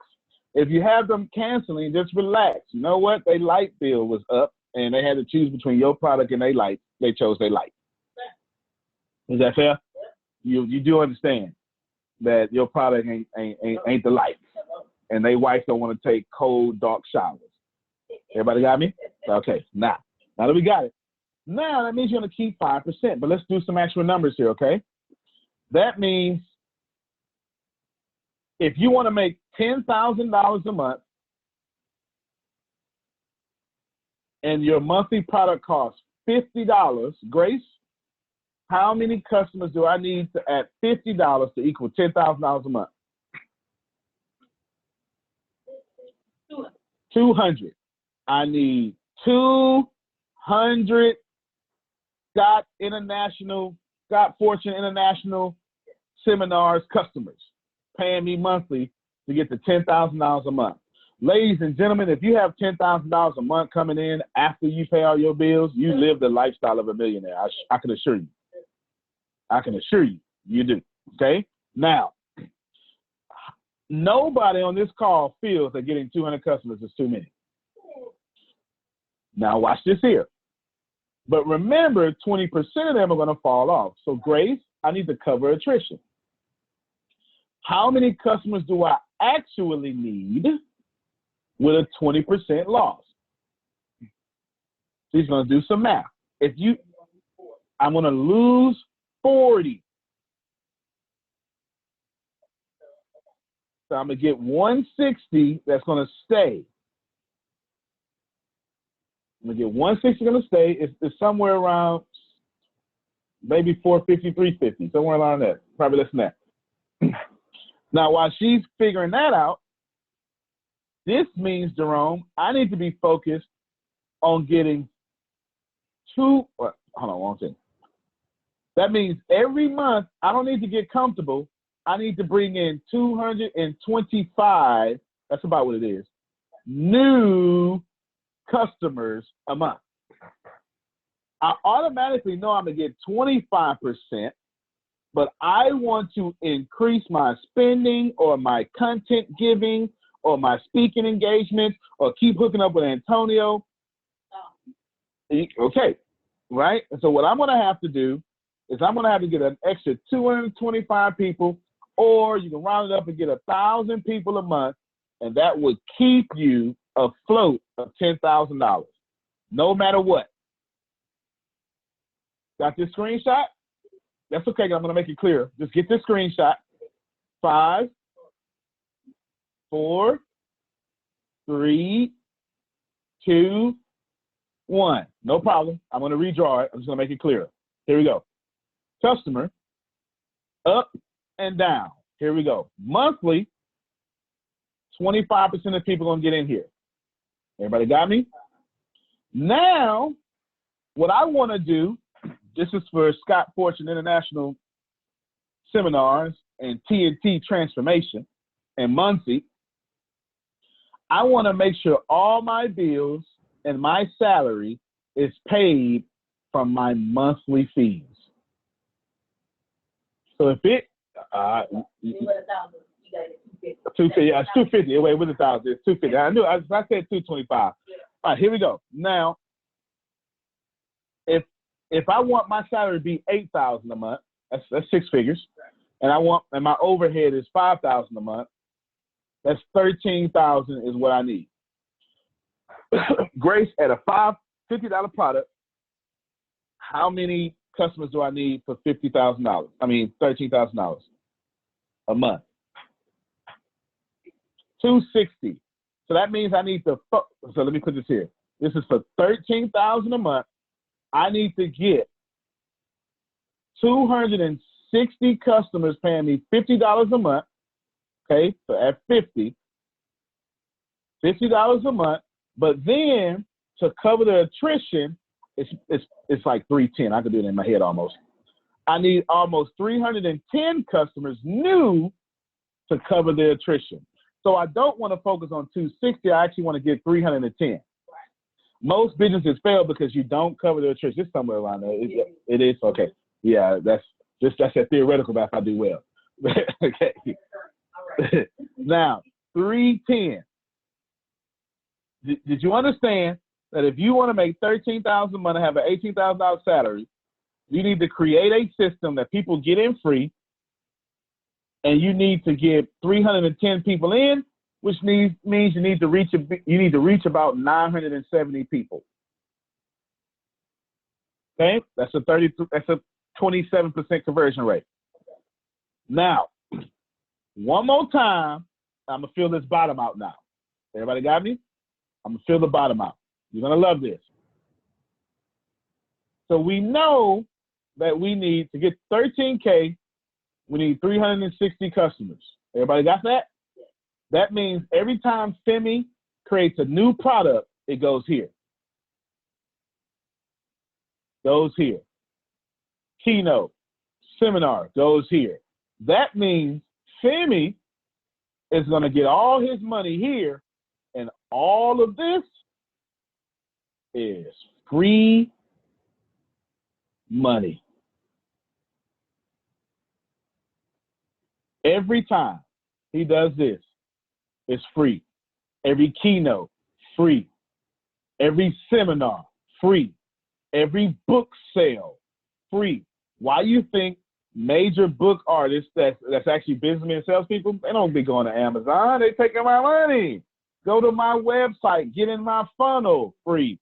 If you have them canceling, just relax. You know what? Their light bill was up, and they had to choose between your product and their light. They chose their light. Is that fair? You do understand that your product ain't the light, and they wife don't want to take cold, dark showers. Everybody got me? Okay. Now that we got it, now that means you're going to keep 5%. But let's do some actual numbers here, okay? That means if you want to make $10,000 a month and your monthly product costs $50, Grace, how many customers do I need to add $50 to equal $10,000 a month? 200. I need 200 Scott Fortune International Seminars customers paying me monthly to get to $10,000 a month. Ladies and gentlemen, if you have $10,000 a month coming in after you pay all your bills, you live the lifestyle of a millionaire. I can assure you. I can assure you, you do. Okay? Now, nobody on this call feels that getting 200 customers is too many. Now, watch this here. But remember, 20% of them are going to fall off. So, Grace, I need to cover attrition. How many customers do I actually need with a 20% loss? She's going to do some math. I'm going to lose 40. So I'm going to get 160 that's going to stay. I'm going to get 160 going to stay. It's somewhere around maybe 450, 350, somewhere around that. Probably less than that. Now, while she's figuring that out, this means, Jerome, I need to be focused on getting hold on one second. That means every month, I don't need to get comfortable. I need to bring in 225, that's about what it is, new customers a month. I automatically know I'm going to get 25%, but I want to increase my spending or my content giving or my speaking engagements or keep hooking up with Antonio. Okay, right? And so what I'm going to have to do is I'm going to have to get an extra 225 people, or you can round it up and get 1,000 people a month, and that would keep you afloat of $10,000, no matter what. Got this screenshot? That's okay, I'm going to make it clear. Just get this screenshot. 5, 4, 3, 2, 1. No problem. I'm going to redraw it. I'm just going to make it clear. Here we go. Customer, up and down. Here we go. Monthly, 25% of people are going to get in here. Everybody got me? Now, what I want to do, this is for Scott Fortune International Seminars and TNT Transformation and Muncie. I want to make sure all my bills and my salary is paid from my monthly fees. So if it, 250, yeah, it's 250. Wait, with 1,000, it's 250. I knew, I said 225. All right, here we go. Now, if I want my salary to be 8,000 a month, that's 6 figures, and my overhead is 5,000 a month, that's 13,000 is what I need. Grace, at a $50 product, how many customers do I need for $50,000? I mean, $13,000 a month. 260. So that means I need to. So let me put this here. This is for $13,000 a month. I need to get 260 customers paying me $50 a month. Okay, so at $50 a month. But then to cover the attrition, it's like 310. I could do it in my head almost. I need almost 310 customers new to cover the attrition. So I don't want to focus on 260. I actually want to get 310. Most businesses fail because you don't cover the attrition. It's somewhere around there. It is? Okay. Yeah, that's a theoretical, but if I do well. Okay. Now, 310. Did you understand that if you want to make $13,000 a month and have an $18,000 salary, you need to create a system that people get in free, and you need to get 310 people in, which means you need to reach about 970 people. Okay, that's a 27% conversion rate. Now, one more time, I'm gonna fill this bottom out now. Everybody got me? I'm gonna fill the bottom out. You're gonna love this. So we know that we need to get 13K. We need 360 customers. Everybody got that? That means every time Femi creates a new product, it goes here. Goes here. Keynote, seminar, goes here. That means Femi is going to get all his money here, and all of this is free money. Every time he does this, it's free. Every keynote, free. Every seminar, free. Every book sale, free. Why you think major book artists that's actually businessmen and salespeople, they don't be going to Amazon. They taking my money. Go to my website, get in my funnel, free.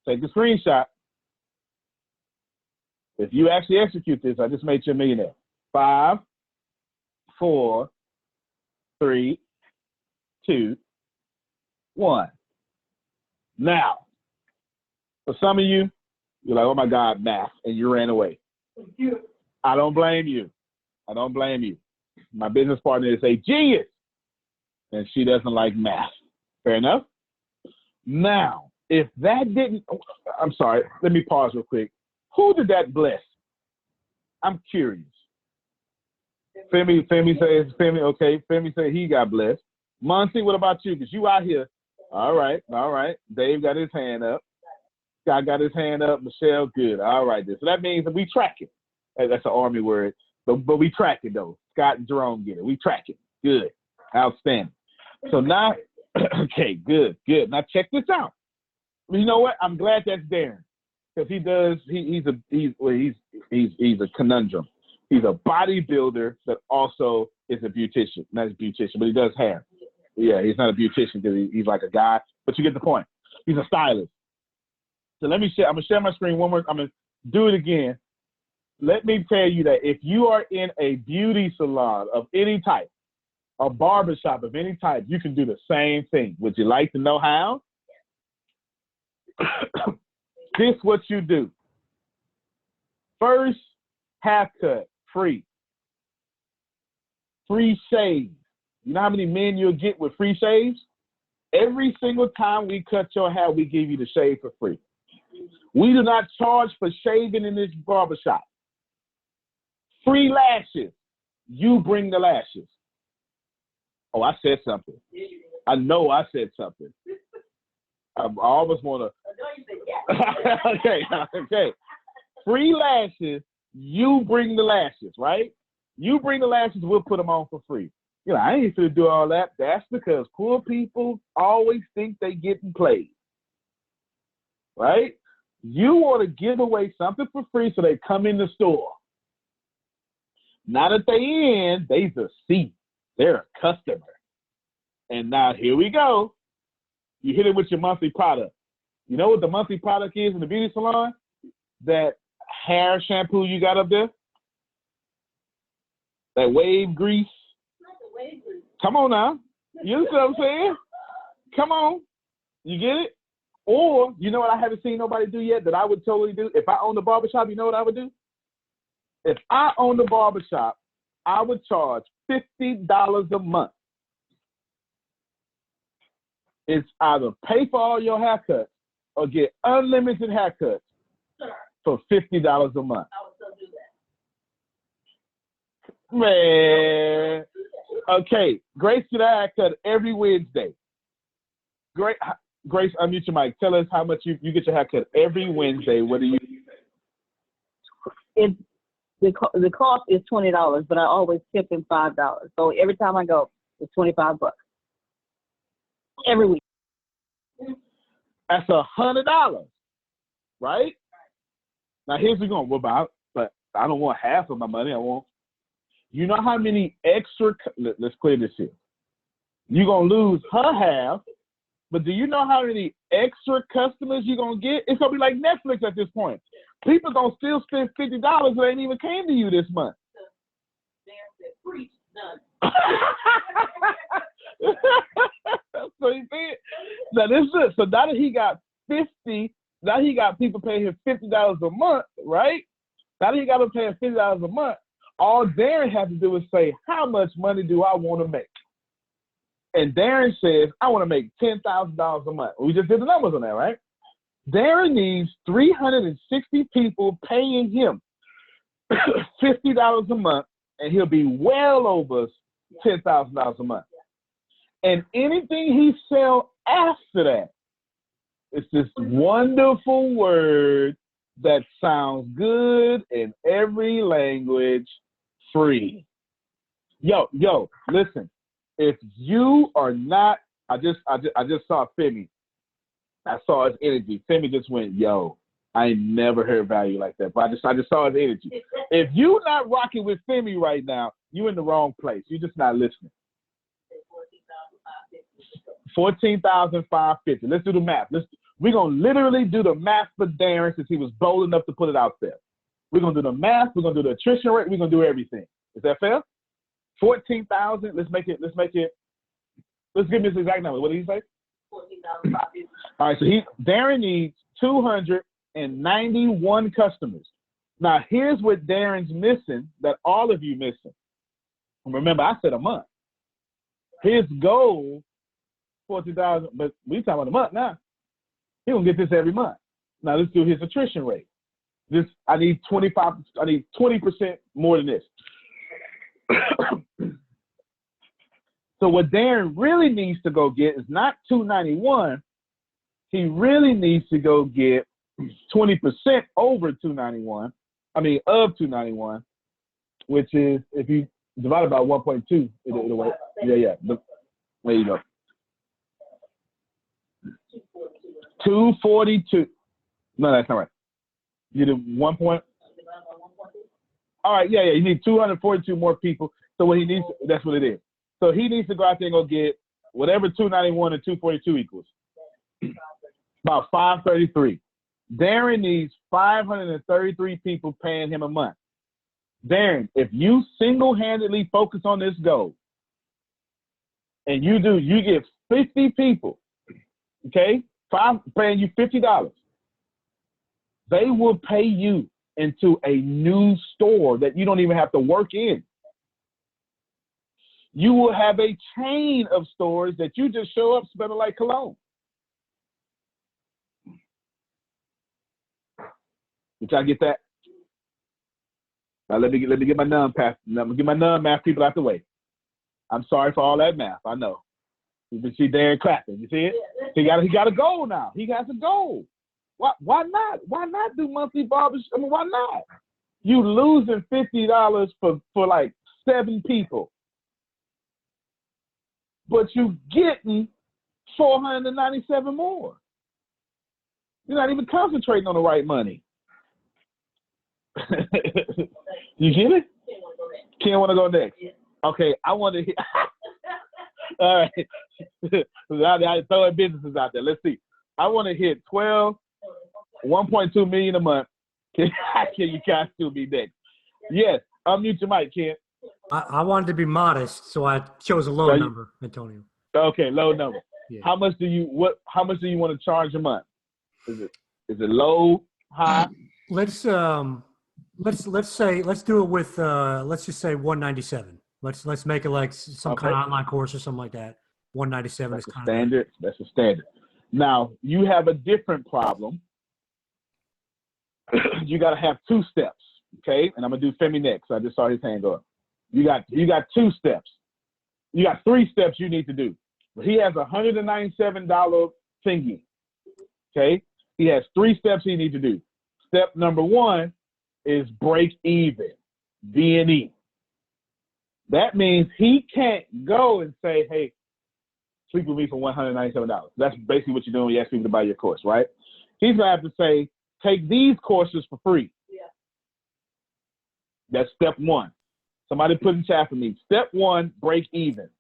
Take a screenshot. If you actually execute this, I just made you a millionaire. 5, 4, 3, 2, 1. Now, for some of you, you're like, oh my God, math, and you ran away. I don't blame you. I don't blame you. My business partner is a genius, and she doesn't like math. Fair enough? Now, if that didn't, I'm sorry, let me pause real quick. Who did that bless? I'm curious. Femi says, okay. Femi said he got blessed. Monty, what about you? Because you out here. All right. Dave got his hand up. Scott got his hand up. Michelle, good. All right. So that means that we track it. That's an Army word. But we track it, though. Scott and Jerome get it. We track it. Good. Outstanding. So now, okay, good. Now check this out. You know what? I'm glad that's Darren. Because he's a conundrum. He's a bodybuilder that also is a beautician. Not a beautician, but he does hair. Yeah, he's not a beautician because he's like a guy, but you get the point. He's a stylist. So let me share. I'm gonna share my screen one more. I'm gonna do it again. Let me tell you that if you are in a beauty salon of any type, a barbershop of any type, you can do the same thing. Would you like to know how? This what you do. First, haircut, free. Free shave. You know how many men you'll get with free shaves? Every single time we cut your hair, we give you the shave for free. We do not charge for shaving in this barbershop. Free lashes. You bring the lashes. Oh, I said something. I know I said something. I almost want to. Okay. Free lashes. You bring the lashes, right? You bring the lashes. We'll put them on for free. You know, I ain't gonna do all that. That's because poor people always think they getting played, right? You want to give away something for free so they come in the store. Not at the end, they's a seat. They're a customer. And now here we go. You hit it with your monthly product. You know what the monthly product is in the beauty salon? That hair shampoo you got up there? That wave grease? Not the wave grease. Come on now. You know what I'm saying? Come on. You get it? Or, you know what I haven't seen nobody do yet that I would totally do? If I owned a barbershop, you know what I would do? If I owned a barbershop, I would charge $50 a month. It's either pay for all your haircuts or get unlimited haircuts for $50 a month. I would still do that. Man. Okay, Grace get a haircut every Wednesday. Grace, unmute your mic. Tell us how much you get your haircut every Wednesday. What do you? The cost is $20, but I always tip him $5. So every time I go, it's $25 every week. That's $100, right? Now here's what we're going about, but I don't want half of my money. I want. You know how many extra? Let's clear this here. You're gonna lose her half, but do you know how many extra customers you're gonna get? It's gonna be like Netflix at this point. People gonna still spend $50 that ain't even came to you this month. So you see it? Now this is so now that he got 50, now he got people paying him $50 a month, right? Now that he got them paying $50 a month, all Darren has to do is say, how much money do I want to make? And Darren says, I want to make $10,000 a month. We just did the numbers on that, right? Darren needs 360 people paying him $50 a month, and he'll be well over $10,000 a month. And anything he sells after that, it's this wonderful word that sounds good in every language, free. Yo, listen. If you are not, I just saw Femi. I saw his energy. Femi just went, yo, I ain't never heard value like that. But I just saw his energy. If you not rocking with Femi right now, you in the wrong place. You're just not listening. 14,550. Let's do the math. We're gonna literally do the math for Darren since he was bold enough to put it out there. We're gonna do the math. We're gonna do the attrition rate. We're gonna do everything. Is that fair? 14,000. Let's make it. Let's give me his exact number. What did he say? 14,550. All right. So Darren needs 291 customers. Now here's what Darren's missing that all of you missing. Remember, I said a month. His goal, 14,000, but we talking about a month now. He gonna get this every month. Now let's do his attrition rate. I need 20% more than this. So what Darren really needs to go get is not 291. He really needs to go get 20% over 291. I mean, of 291, which is if you divide it by 1.2, it'll work. Yeah. There you go. 242. No, that's not right. You did 1 point. All right, yeah. You need 242 more people. So what he needs, that's what it is. So he needs to go out there and go get whatever 291 and 242 equals. About 533. Darren needs 533 people paying him a month. Darren, if you single-handedly focus on this goal, and you get 50 people, okay, paying you $50, they will pay you into a new store that you don't even have to work in. You will have a chain of stores that you just show up smelling like cologne. Did y'all get that? Now let me get my non-math people out the way. I'm sorry for all that math. I know. You can see Darren clapping. You see it? He got a goal now. He has a goal. Why not? Why not do monthly barbers? I mean, why not? You losing $50 for like 7 people, but you getting 497 more. You're not even concentrating on the right money. You get it? Ken want to go next? Okay, I want to hear. All right. I throw businesses out there. Let's see. I want to hit 1.2 million a month. Can you guys still be next? Yes. Unmute your mic, Ken. I wanted to be modest, so I chose a low number, Antonio. Okay, low number. Yeah. How much do you want to charge a month? Is it low, high? Let's do it with let's just say 197. Let's make it like some kind of online course or something like that. 197 is kind of standard. That's a standard. Now you have a different problem. You got to have 2 steps, okay? And I'm gonna do Femi next. I just saw his hand go up. You got 2 steps. You got 3 steps you need to do. He has $197 thingy, okay? He has 3 steps he needs to do. Step number 1 is break even, B&E. That means he can't go and say, hey, sleep with me for $197. That's basically what you're doing when you ask people to buy your course, right? He's going to have to say, take these courses for free. Yeah. That's step 1. Somebody put in chat for me. Step 1, break even.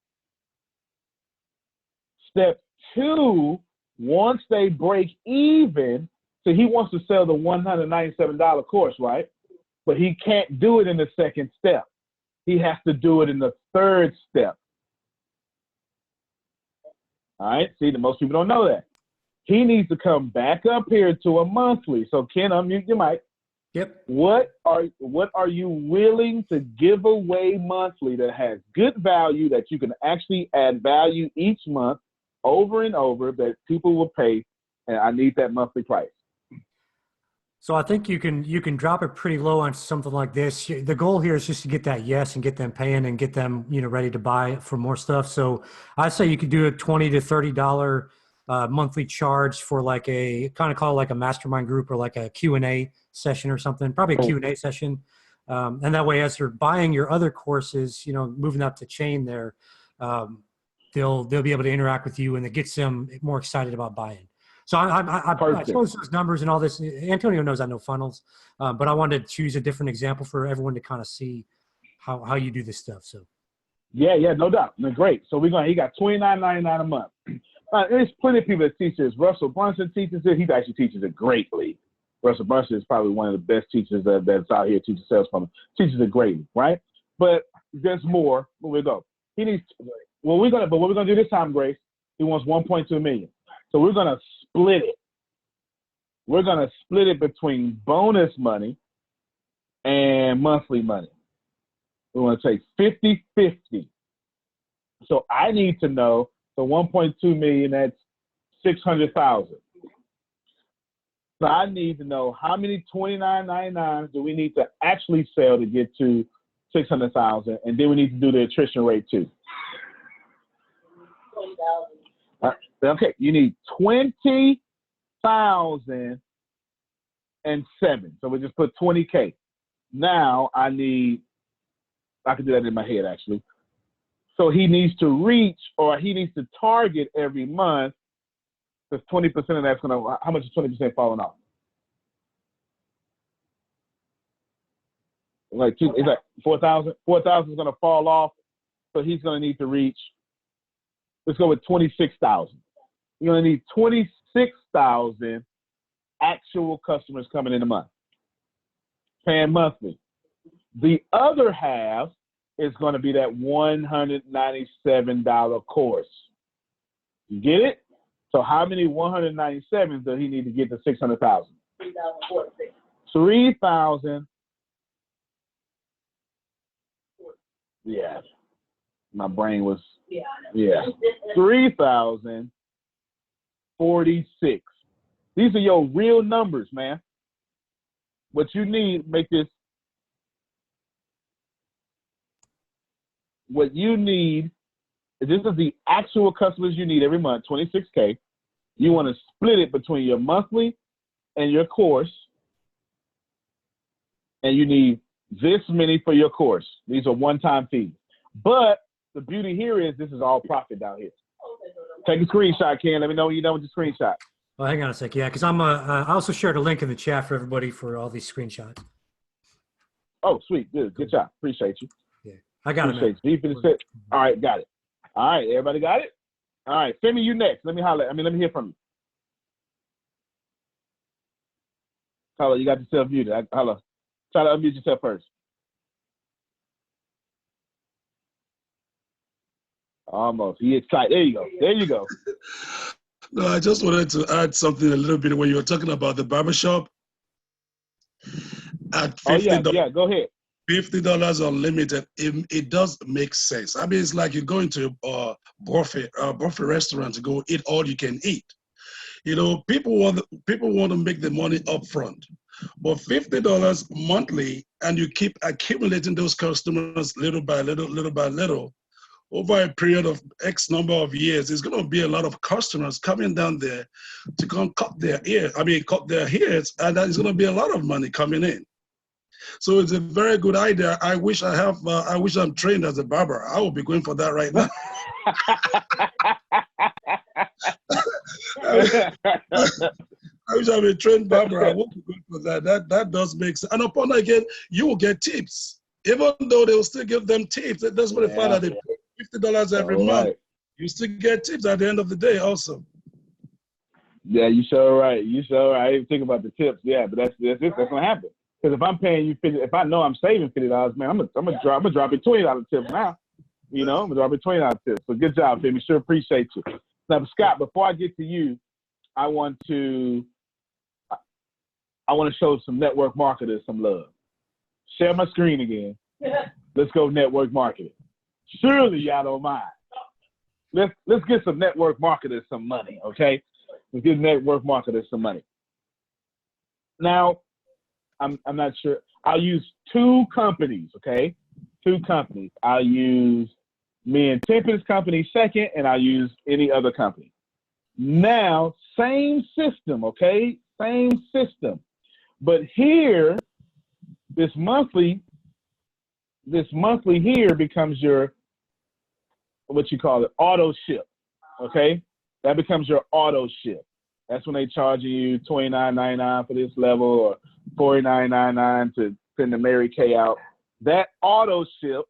Step 2, once they break even, so he wants to sell the $197 course, right? But he can't do it in the 2nd step. He has to do it in the 3rd step. All right, see, most people don't know that. He needs to come back up here to a monthly. So Ken, unmute your mic. Yep. What are you willing to give away monthly that has good value, that you can actually add value each month over and over, that people will pay, and I need that monthly price? So I think you can drop it pretty low on something like this. The goal here is just to get that yes and get them paying and get them, ready to buy for more stuff. So I say you could do a $20 to $30 monthly charge for like a kind of call it like a mastermind group or like a Q&A session or something, probably a Q&A session. And that way, as they're buying your other courses, moving up the chain there, they'll be able to interact with you, and it gets them more excited about buying. So I chose those numbers and all this. Antonio knows I know funnels, but I wanted to choose a different example for everyone to kind of see how you do this stuff. So, yeah, no doubt. No, great. So he got $29.99 a month. There's plenty of people that teach this. Russell Brunson teaches it. He actually teaches it greatly. Russell Brunson is probably one of the best teachers that's out here teaching sales funnel. Teaches it greatly, right? But there's more. Where we go? He needs. What we're gonna do this time, Grace? He wants 1.2 million. So we're gonna split it. We're gonna split it between bonus money and monthly money. We're gonna take 50-50. So I need to know the 1.2 million. That's 600,000. So I need to know how many $29.99 do we need to actually sell to get to 600,000, and then we need to do the attrition rate too. 20,000. Okay, you need 20,007. So we just put 20K. Now I can do that in my head actually. So he needs to reach, or he needs to target every month, because 20% of that's how much is 20% falling off? It's like 4,000. 4,000 is going to fall off. So he's going to need to reach, let's go with 26,000. You're going to need 26,000 actual customers coming in a month, paying monthly. The other half is going to be that $197 course. You get it? So how many 197s does he need to get to 600,000? 3,000. Yeah. My brain was, yeah. 3,046. These are your real numbers, man. What you need, what you need this is the actual customers you need every month, 26K. You want to split it between your monthly and your course. And you need this many for your course. These are one-time fees. But the beauty here is this is all profit down here. Take a screenshot, Ken. Let me know when you're done with the screenshot. Well, hang on a sec. Yeah, because I also shared a link in the chat for everybody for all these screenshots. Oh, sweet. Good job. Appreciate you. Yeah, I got Appreciate it. You. All right, got it. All right, everybody got it? All right, Femi, you next. Let me hear from you. Hello, you got yourself muted. Hello. Try to unmute yourself first. Almost. He excited. There you go. There you go. No, I just wanted to add something a little bit when you were talking about the barbershop. At $50, yeah, go ahead. $50 unlimited, it does make sense. I mean, it's like you go into a buffet restaurant to go eat all you can eat. You know, people want to make the money up front. But $50 monthly, and you keep accumulating those customers little by little, over a period of X number of years, there's going to be a lot of customers coming down there to come cut their hairs, and there's going to be a lot of money coming in. So it's a very good idea. I wish I'm trained as a barber. I will be going for that right now. I wish I were a trained barber. I would be going for that. That does make sense. And upon again, you will get tips. Even though they will still give them tips, that's what they find out. They pay $50 every month. You still get tips at the end of the day also. Yeah, you sure right. I didn't think about the tips. Yeah, but that's gonna happen. Because if I'm paying you $50, if I know I'm saving $50, man, I'm gonna drop it $20 tips now. You know, I'm gonna drop it $20 tips. So good job, Femi. Sure appreciate you. Now, Scott, before I get to you, I want to show some network marketers some love. Share my screen again. Let's go network marketing. Surely y'all don't mind. Let's get some network marketers some money, okay? Let's get network marketers some money. Now, I'm not sure. I'll use two companies, okay? Two companies. I'll use me and Tempest company second, and I'll use any other company. Now, same system, okay? Same system. But here, this monthly here becomes your, what you call it, auto ship, okay? That becomes your auto ship. That's when they charging you $29.99 for this level or $49.99 to send the Mary Kay out. That auto ship,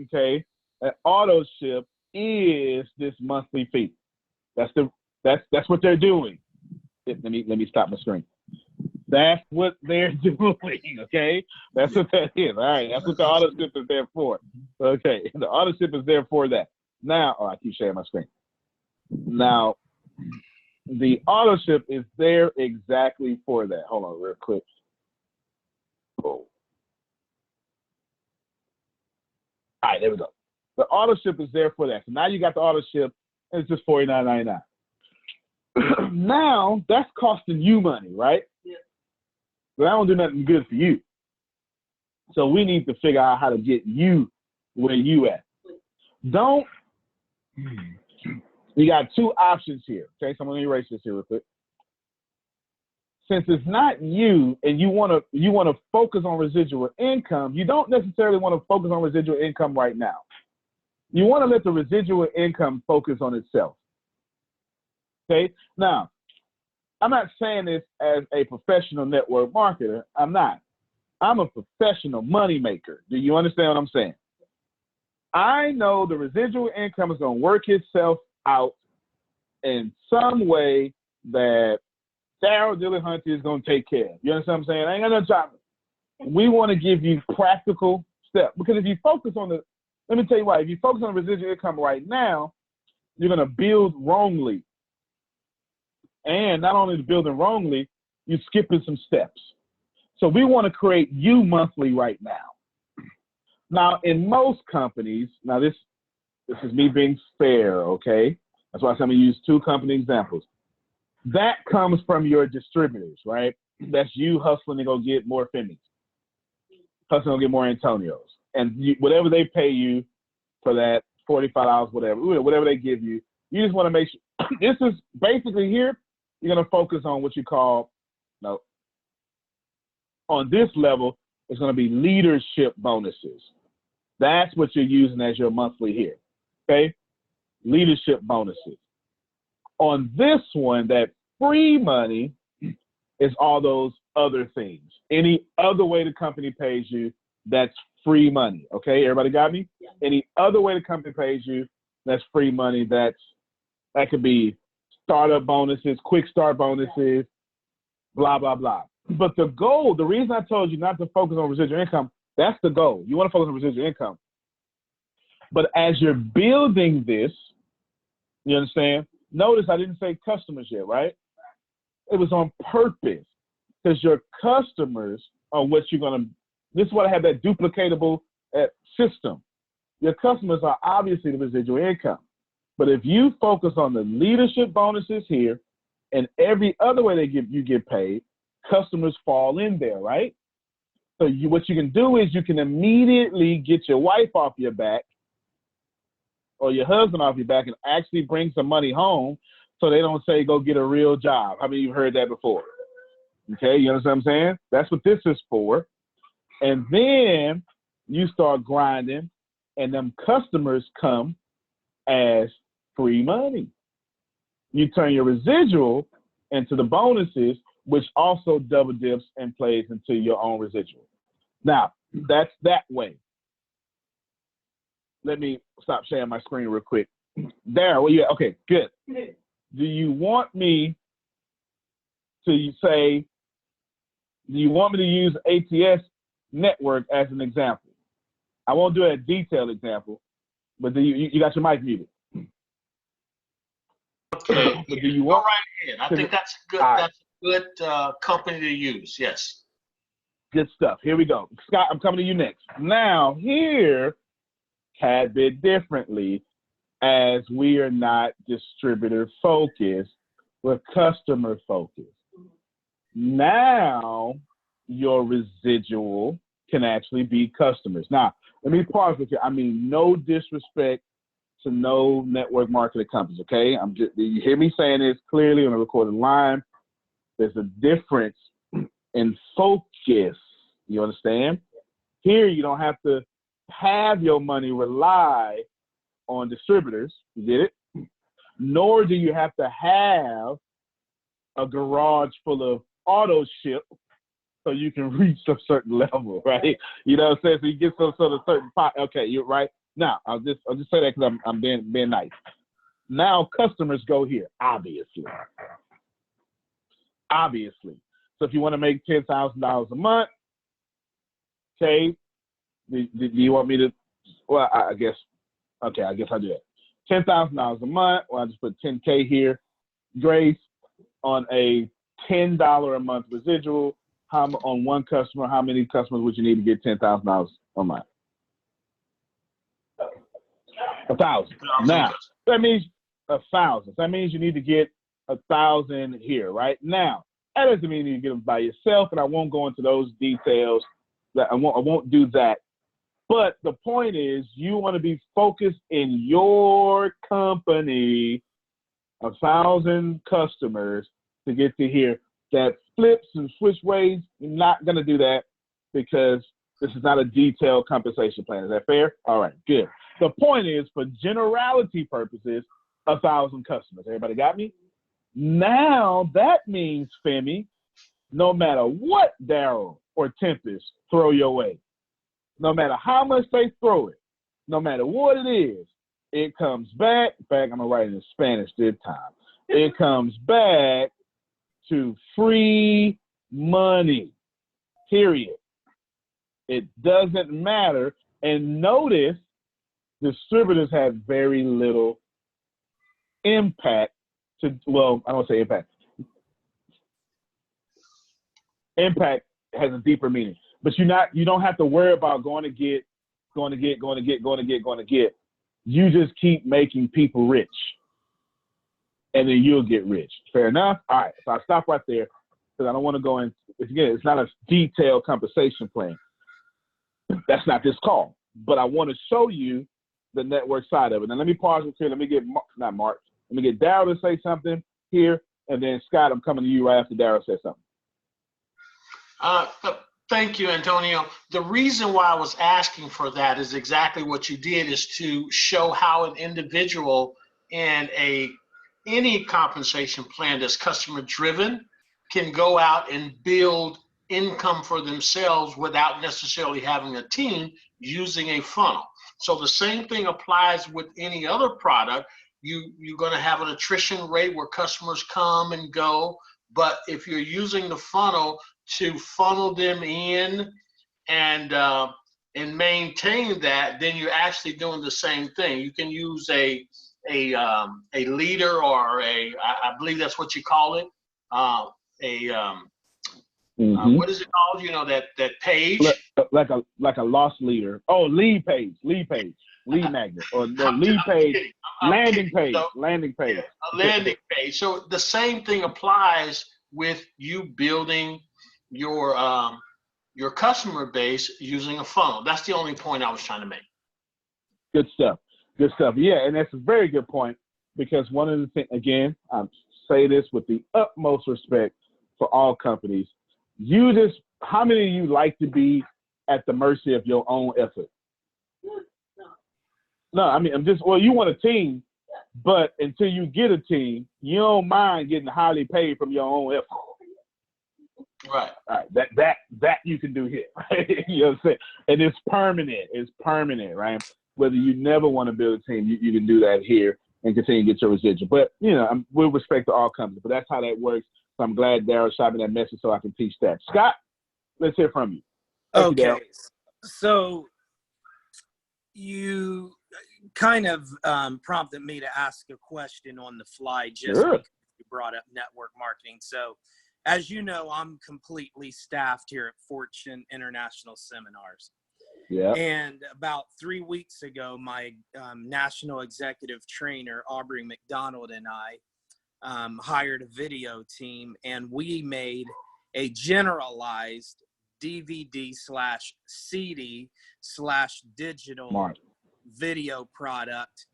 okay, that auto ship is this monthly fee. That's what they're doing. Let me stop my screen. That's what they're doing, okay? That's what that is. All right, that's what the auto ship is there for. Okay, the auto ship is there for that. Now, I keep sharing my screen. Now, the auto ship is there exactly for that. Hold on real quick. Oh. All right, there we go. The auto ship is there for that. So now you got the auto ship, and it's just $49.99. Now, that's costing you money, right? Yeah. But I don't do nothing good for you. So we need to figure out how to get you where you at. You got two options here. Okay, so I'm gonna erase this here real quick. Since it's not you and you wanna focus on residual income, you don't necessarily want to focus on residual income right now. You want to let the residual income focus on itself. Okay, now I'm not saying this as a professional network marketer. I'm not. I'm a professional money maker. Do you understand what I'm saying? I know the residual income is going to work itself out in some way that Darryl Dillahunty is going to take care of. You understand what I'm saying? I ain't got no job. We want to give you practical steps. Because if you focus on let me tell you why. If you focus on residual income right now, you're going to build wrongly. And not only building wrongly, you're skipping some steps. So we want to create you monthly right now. Now, in most companies, now this is me being fair, okay? That's why I'm going to use two company examples. That comes from your distributors, right? That's you hustling to go get more Femis, hustling to get more Antonios. And whatever they pay you for that, $45, whatever they give you. You just want to make sure. This is basically here, you're going to focus on what you call, on this level, it's going to be leadership bonuses. That's what you're using as your monthly here, okay? Leadership bonuses. On this one, that free money is all those other things. Any other way the company pays you, that's free money, okay? Everybody got me? Yeah. Any other way the company pays you, that's free money. That could be startup bonuses, quick start bonuses, blah, blah, blah. But the goal, the reason I told you not to focus on residual income, that's the goal. You want to focus on residual income. But as you're building this, you understand? Notice I didn't say customers yet, right? It was on purpose, because your customers are what you're going to, this is what I have that duplicatable system. Your customers are obviously the residual income. But if you focus on the leadership bonuses here and every other way you get paid, customers fall in there, right? So what you can do is you can immediately get your wife off your back or your husband off your back and actually bring some money home, so they don't say go get a real job. How many of you heard that before? Okay, you understand what I'm saying? That's what this is for. And then you start grinding, and them customers come as free money. You turn your residual into the bonuses, which also double dips and plays into your own residual. Now, that's that way. Let me stop sharing my screen real quick. There, well, yeah, okay, good. Do you want me to say, do you want me to use ATS network as an example? I won't do a detailed example, but you got your mic muted. Okay, but do you want? Go right ahead. I think that's a good. That's a good company to use. Yes. Good stuff. Here we go, Scott. I'm coming to you next. Now here, a bit differently, as we are not distributor focused, we're customer focused. Now your residual can actually be customers. Now let me pause with you. I mean, no disrespect to no network marketing companies, okay? You hear me saying this clearly on a recorded line. There's a difference in focus, you understand? Here, you don't have to have your money rely on distributors, you get it? Nor do you have to have a garage full of auto ship so you can reach a certain level, right? You know what I'm saying? So you get some sort of certain pot. Okay, you're right. Now, I'll just say that because I'm being nice. Now customers go here, obviously. Obviously. So if you want to make $10,000 a month, okay, do you want me to, well, I guess I'll do that. $10,000 a month, well, I just put 10K here. Grace, on a $10 a month residual, on one customer, how many customers would you need to get $10,000 a month? 1,000. Now, that means 1,000. That means you need to get 1,000 here, right? Now, that doesn't mean you need to get them by yourself, and I won't go into those details. I won't do that. But the point is, you want to be focused in your company, 1,000 customers to get to here. That flips and switch ways, you're not going to do that because this is not a detailed compensation plan. Is that fair? All right, good. The point is, for generality purposes, 1,000 customers. Everybody got me? Now that means, Femi, no matter what Daryl or Tempest throw your way, no matter how much they throw it, no matter what it is, it comes back. In fact, I'm going to write it in Spanish this time. It comes back to free money, period. It doesn't matter. And notice, distributors have very little impact to, well, I don't say impact. Impact has a deeper meaning, but you don't have to worry about going to get. You just keep making people rich, and then you'll get rich. Fair enough? All right, so I'll stop right there because I don't want to go in. Again, it's not a detailed compensation plan. That's not this call, but I want to show you the network side of it. Now let me pause this here. Let me get Let me get Daryl to say something here, and then Scott, I'm coming to you right after Daryl says something. Thank you, Antonio. The reason why I was asking for that is exactly what you did, is to show how an individual in any compensation plan that's customer driven can go out and build income for themselves without necessarily having a team, using a funnel. So the same thing applies with any other product. You're going to have an attrition rate where customers come and go, but if you're using the funnel to funnel them in and maintain that, then you're actually doing the same thing. You can use a leader, or I believe that's what you call it, what is it called? You know, that page, like a loss leader. Oh, lead page, lead magnet, or lead page, landing page, landing page. A landing page. So the same thing applies with you building your customer base using a funnel. That's the only point I was trying to make. Good stuff. Good stuff. Yeah, and that's a very good point, because one of the things, again, I say this with the utmost respect for all companies. How many of you like to be at the mercy of your own effort? No, I mean, you want a team, but until you get a team, you don't mind getting highly paid from your own effort. Right. All right. That you can do here. Right? You know what I'm saying? And it's permanent. It's permanent, right? Whether you never want to build a team, you can do that here and continue to get your residual. But, with respect to all companies, but that's how that works. So I'm glad Daryl shot me that message so I can teach that. Scott, let's hear from you. Thank you, Okay. So you kind of prompted me to ask a question on the fly just Sure. because you brought up network marketing. So as you know, I'm completely staffed here at Fortune International Seminars. Yeah. And about 3 weeks ago, my national executive trainer, Aubrey McDonald, and I hired a video team, and we made a generalized DVD/CD/digital video product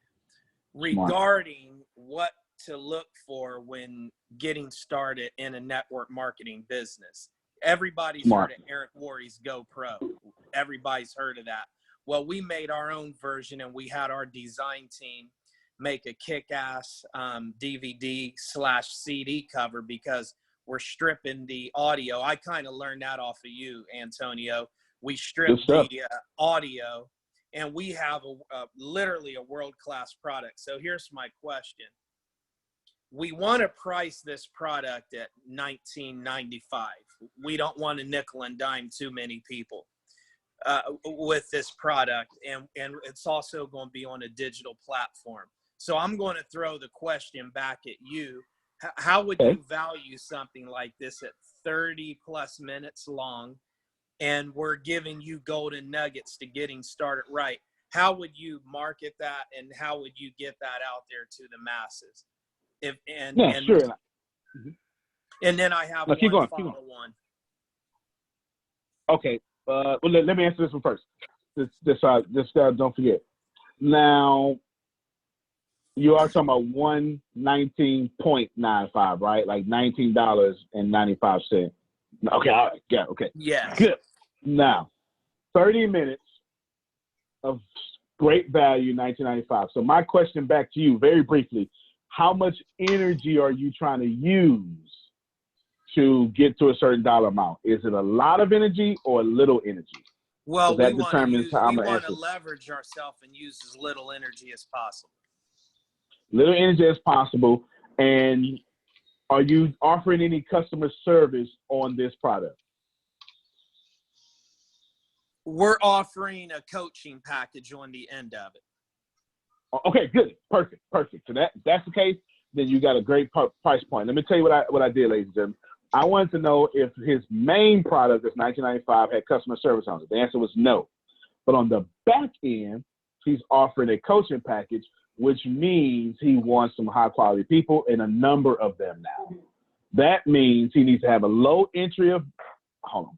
regarding what to look for when getting started in a network marketing business. Everybody's heard of Eric Worre's GoPro. Everybody's heard of that. Well, we made our own version, and we had our design team make a kick-ass DVD/CD cover, because we're stripping the audio. I kind of learned that off of you, Antonio. We stripped the audio, and we have literally a world-class product. So here's my question. We want to price this product at $19.95. We don't want to nickel and dime too many people with this product, and it's also going to be on a digital platform. So I'm going to throw the question back at you. How would you value something like this at 30 plus minutes long, and we're giving you golden nuggets to getting started right? How would you market that, and how would you get that out there to the masses? Sure. And then I have one final one. Okay. Well, let me answer this one first. Just don't forget. Now, you are talking about $119.95, right? Like $19.95. Okay. All right. Yeah. Okay. Yes. Good. Now, 30 minutes of great value, $19.95. So my question back to you, very briefly, how much energy are you trying to use to get to a certain dollar amount? Is it a lot of energy or a little energy? Well, that we want to leverage ourselves and use as little energy as possible. Little energy as possible. And are you offering any customer service on this product? We're offering a coaching package on the end of it. Okay, good. Perfect. So that's the case, then you got a great price point. Let me tell you what I did, ladies and gentlemen. I wanted to know if his main product, that's $19.95, had customer service on it. The answer was no. But on the back end, he's offering a coaching package, which means he wants some high quality people and a number of them now. That means he needs to have a low entry of, hold on.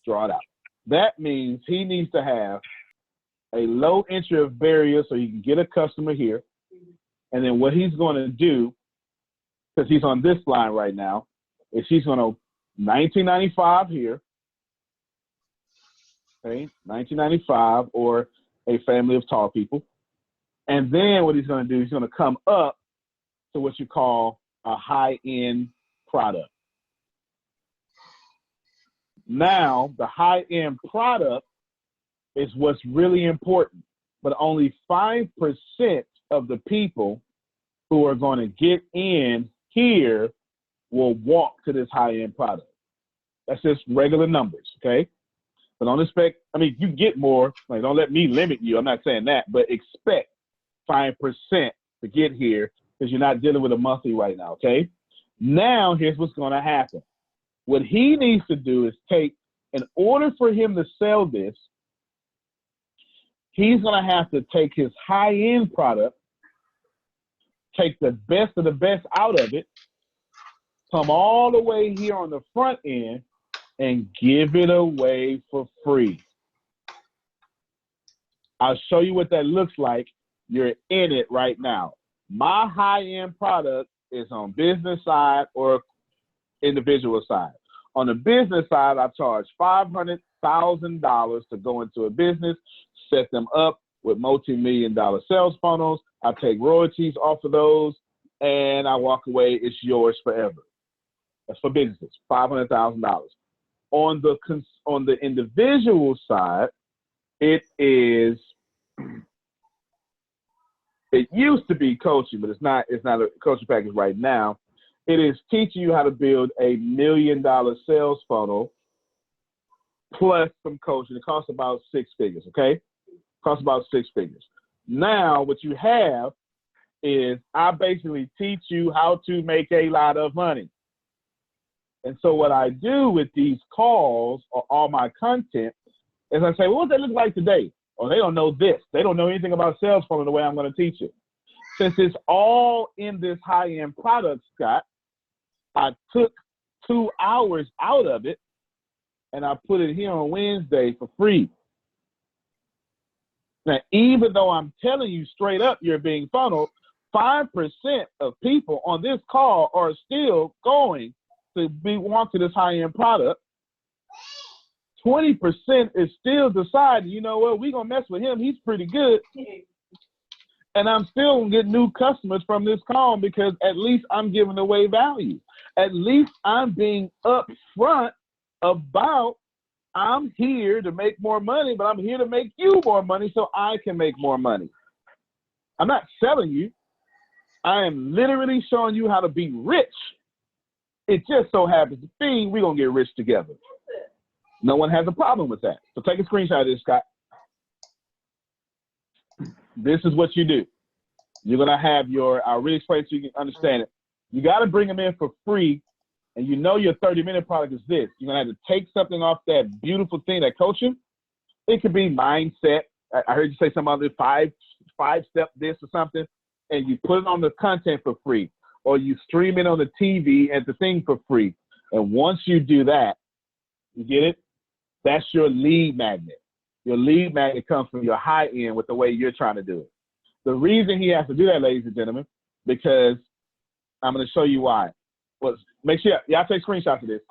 Draw it out. That means he needs to have a low entry barrier so he can get a customer here. And then what he's going to do, because he's on this line right now, is he's going to $19.95 here, okay, $19.95 or a family of tall people. And then what he's going to do, he's going to come up to what you call a high-end product. Now, the high-end product is what's really important, but only 5% of the people who are going to get in here will walk to this high-end product. That's just regular numbers, okay? But don't expect, I mean, you get more, like, don't let me limit you, I'm not saying that, but expect 5% to get here because you're not dealing with a monthly right now, okay? Now, here's what's going to happen. What he needs to do is take, in order for him to sell this, he's going to have to take his high-end product, take the best of the best out of it, come all the way here on the front end, and give it away for free. I'll show you what that looks like. You're in it right now. My high-end product is on business side or individual side. On the business side, I charge $500,000 to go into a business, set them up with multi-million-dollar sales funnels. I take royalties off of those, and I walk away. It's yours forever. That's for businesses, $500,000. On the individual side, it used to be coaching, but it's not a coaching package right now. It is teaching you how to build $1 million sales funnel plus some coaching. It costs about 6 figures, okay? Costs about 6 figures. Now, what you have is I basically teach you how to make a lot of money. And so what I do with these calls or all my content is I say, well, what does that look like today? Or they don't know this. They don't know anything about sales funnel the way I'm going to teach it. Since it's all in this high-end product, Scott, I took 2 hours out of it and I put it here on Wednesday for free. Now, even though I'm telling you straight up you're being funneled, 5% of people on this call are still going to want to this high-end product. 20% is still deciding, you know what, we're going to mess with him. He's pretty good. And I'm still going to get new customers from this call because at least I'm giving away value. At least I'm being upfront about I'm here to make more money, but I'm here to make you more money so I can make more money. I'm not selling you. I am literally showing you how to be rich. It just so happens to be we're going to get rich together. No one has a problem with that. So take a screenshot of this, Scott. This is what you do. You're going to have I'll really explain so you can understand it. You got to bring them in for free, and you know your 30-minute product is this. You're going to have to take something off that beautiful thing, that coaching. It could be mindset. I heard you say some other five-step this or something, and you put it on the content for free, or you stream it on the TV at the thing for free. And once you do that, you get it? That's your lead magnet. Your lead magnet comes from your high end with the way you're trying to do it. The reason he has to do that, ladies and gentlemen, because I'm going to show you why. Well, make sure y'all take screenshots of this.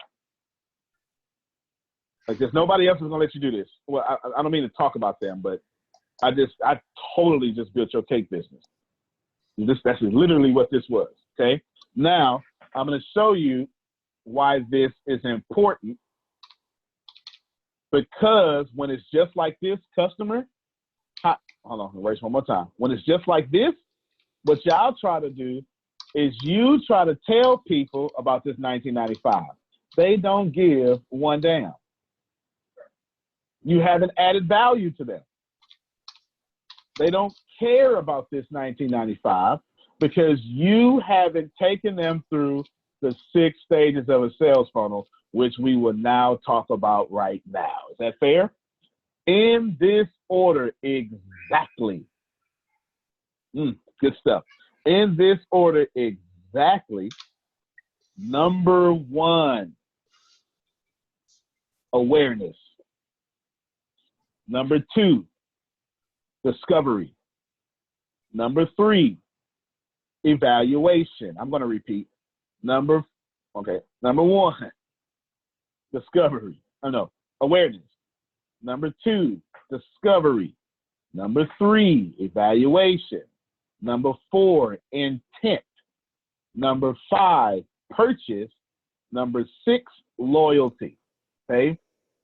Like, there's nobody else is going to let you do this. Well, I don't mean to talk about them, but I totally just built your cake business. That's literally what this was, okay? Now, I'm going to show you why this is important. Because when it's just like this, customer, hold on, erase one more time. When it's just like this, what y'all try to do is you try to tell people about this 1995. They don't give one damn. You haven't added value to them. They don't care about this 1995 because you haven't taken them through the 6 stages of a sales funnel, which we will now talk about right now. Is that fair? In this order, exactly. Good stuff. In this order, exactly. Number 1, awareness. Number 2, discovery. Number 3, evaluation. I'm going to repeat. Number 1, discovery. Oh, no, awareness. Number 2, discovery. Number 3, evaluation. Number 4, intent. Number 5, purchase. Number 6, loyalty. Okay?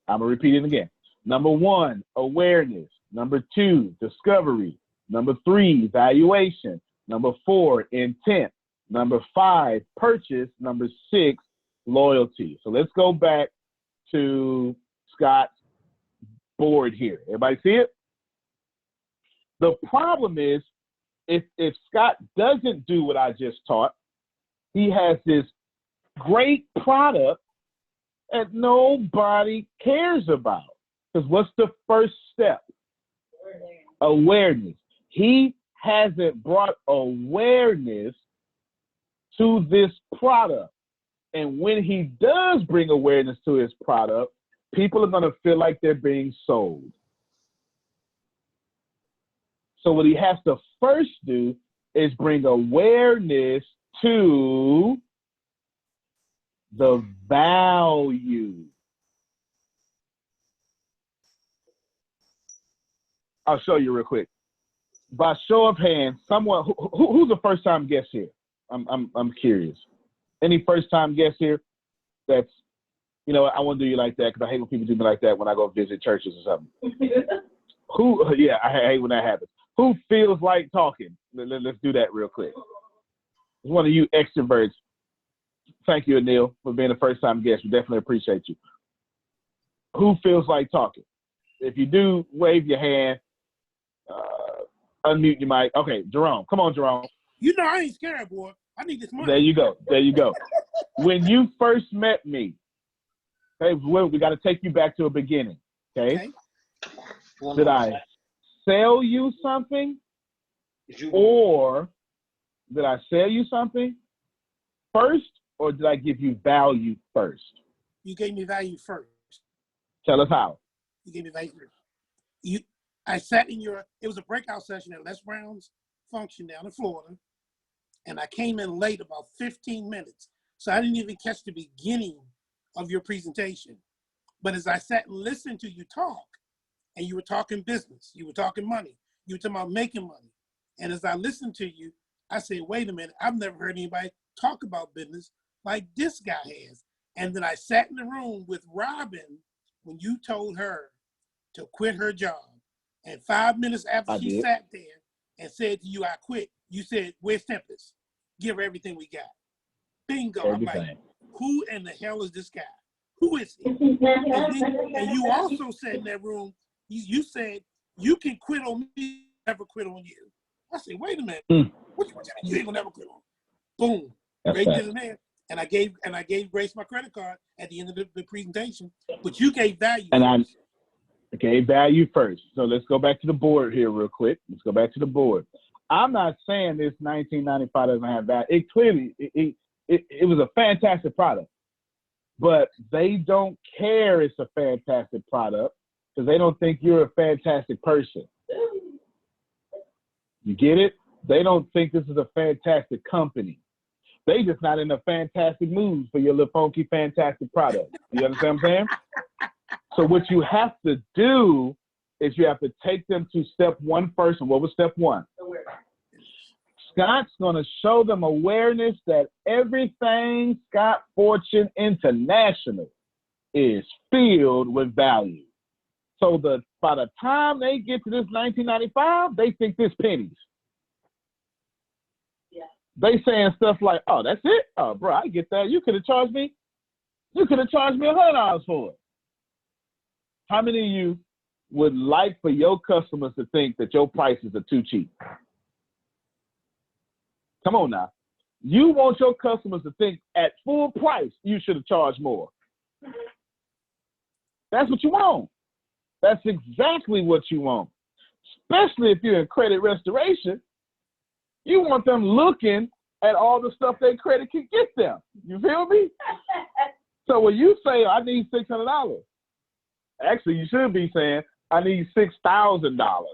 I'm going to repeat it again. Number 1, awareness. Number 2, discovery. Number 3, evaluation. Number 4, intent. Number 5, purchase. Number 6, loyalty. So let's go back to Scott's board here. Everybody see it? The problem is, if Scott doesn't do what I just taught, he has this great product that nobody cares about. Because what's the first step? Awareness. He hasn't brought awareness to this product. And when he does bring awareness to his product, people are going to feel like they're being sold. So what he has to first do is bring awareness to the value. I'll show you real quick. By show of hands, someone who's a first-time guest here? I'm curious. Any first-time guests here? That's, you know, I won't do you like that because I hate when people do me like that when I go visit churches or something. Yeah, I hate when that happens. Who feels like talking? Let's do that real quick. It's one of you extroverts. Thank you, Anil, for being a first-time guest. We definitely appreciate you. Who feels like talking? If you do, wave your hand, unmute your mic. Okay, Jerome. Come on, Jerome. You know I ain't scared, boy. I need this money. There you go. There you go. When you first met me, okay, we got to take you back to a beginning, okay? Did I sell you something, or did I sell you something first, or did I give you value first? You gave me value first. Tell us how. You gave me value first. I sat in it was a breakout session at Les Brown's function down in Florida, and I came in late about 15 minutes. So I didn't even catch the beginning of your presentation. But as I sat and listened to you talk, and you were talking business, you were talking money, you were talking about making money. And as I listened to you, I said, wait a minute, I've never heard anybody talk about business like this guy has. And then I sat in the room with Robin when you told her to quit her job. And 5 minutes after she sat there and said to you, I quit, you said, where's Tempest? Give her everything we got. Bingo. Everything. I'm like, who in the hell is this guy? Who is he? And you also said in that room, you said, you can quit on me, never quit on you. I said, wait a minute. What you mean you ain't gonna never quit on? Boom. Grace did it there. And I gave Grace my credit card at the end of the presentation. But you gave value first. I gave value first. So let's go back to the board here real quick. Let's go back to the board. I'm not saying this 1995 doesn't have value. It clearly, it was a fantastic product. But they don't care it's a fantastic product because they don't think you're a fantastic person. You get it? They don't think this is a fantastic company. They just not in a fantastic mood for your little funky, fantastic product. You understand what I'm saying? So what you have to do is you have to take them to step one first. And what was step one? Awareness. Scott's going to show them awareness that everything Scott Fortune International is filled with value. So by the time they get to this 1995, they think this pennies. Yeah. They saying stuff like, oh, that's it? Oh, bro, I get that. You could have charged me $100 for it. How many of you would like for your customers to think that your prices are too cheap? Come on now. You want your customers to think at full price you should have charged more. That's what you want. That's exactly what you want. Especially if you're in credit restoration. You want them looking at all the stuff their credit can get them. You feel me? So when you say, I need $600, actually you should be saying, I need $6,000.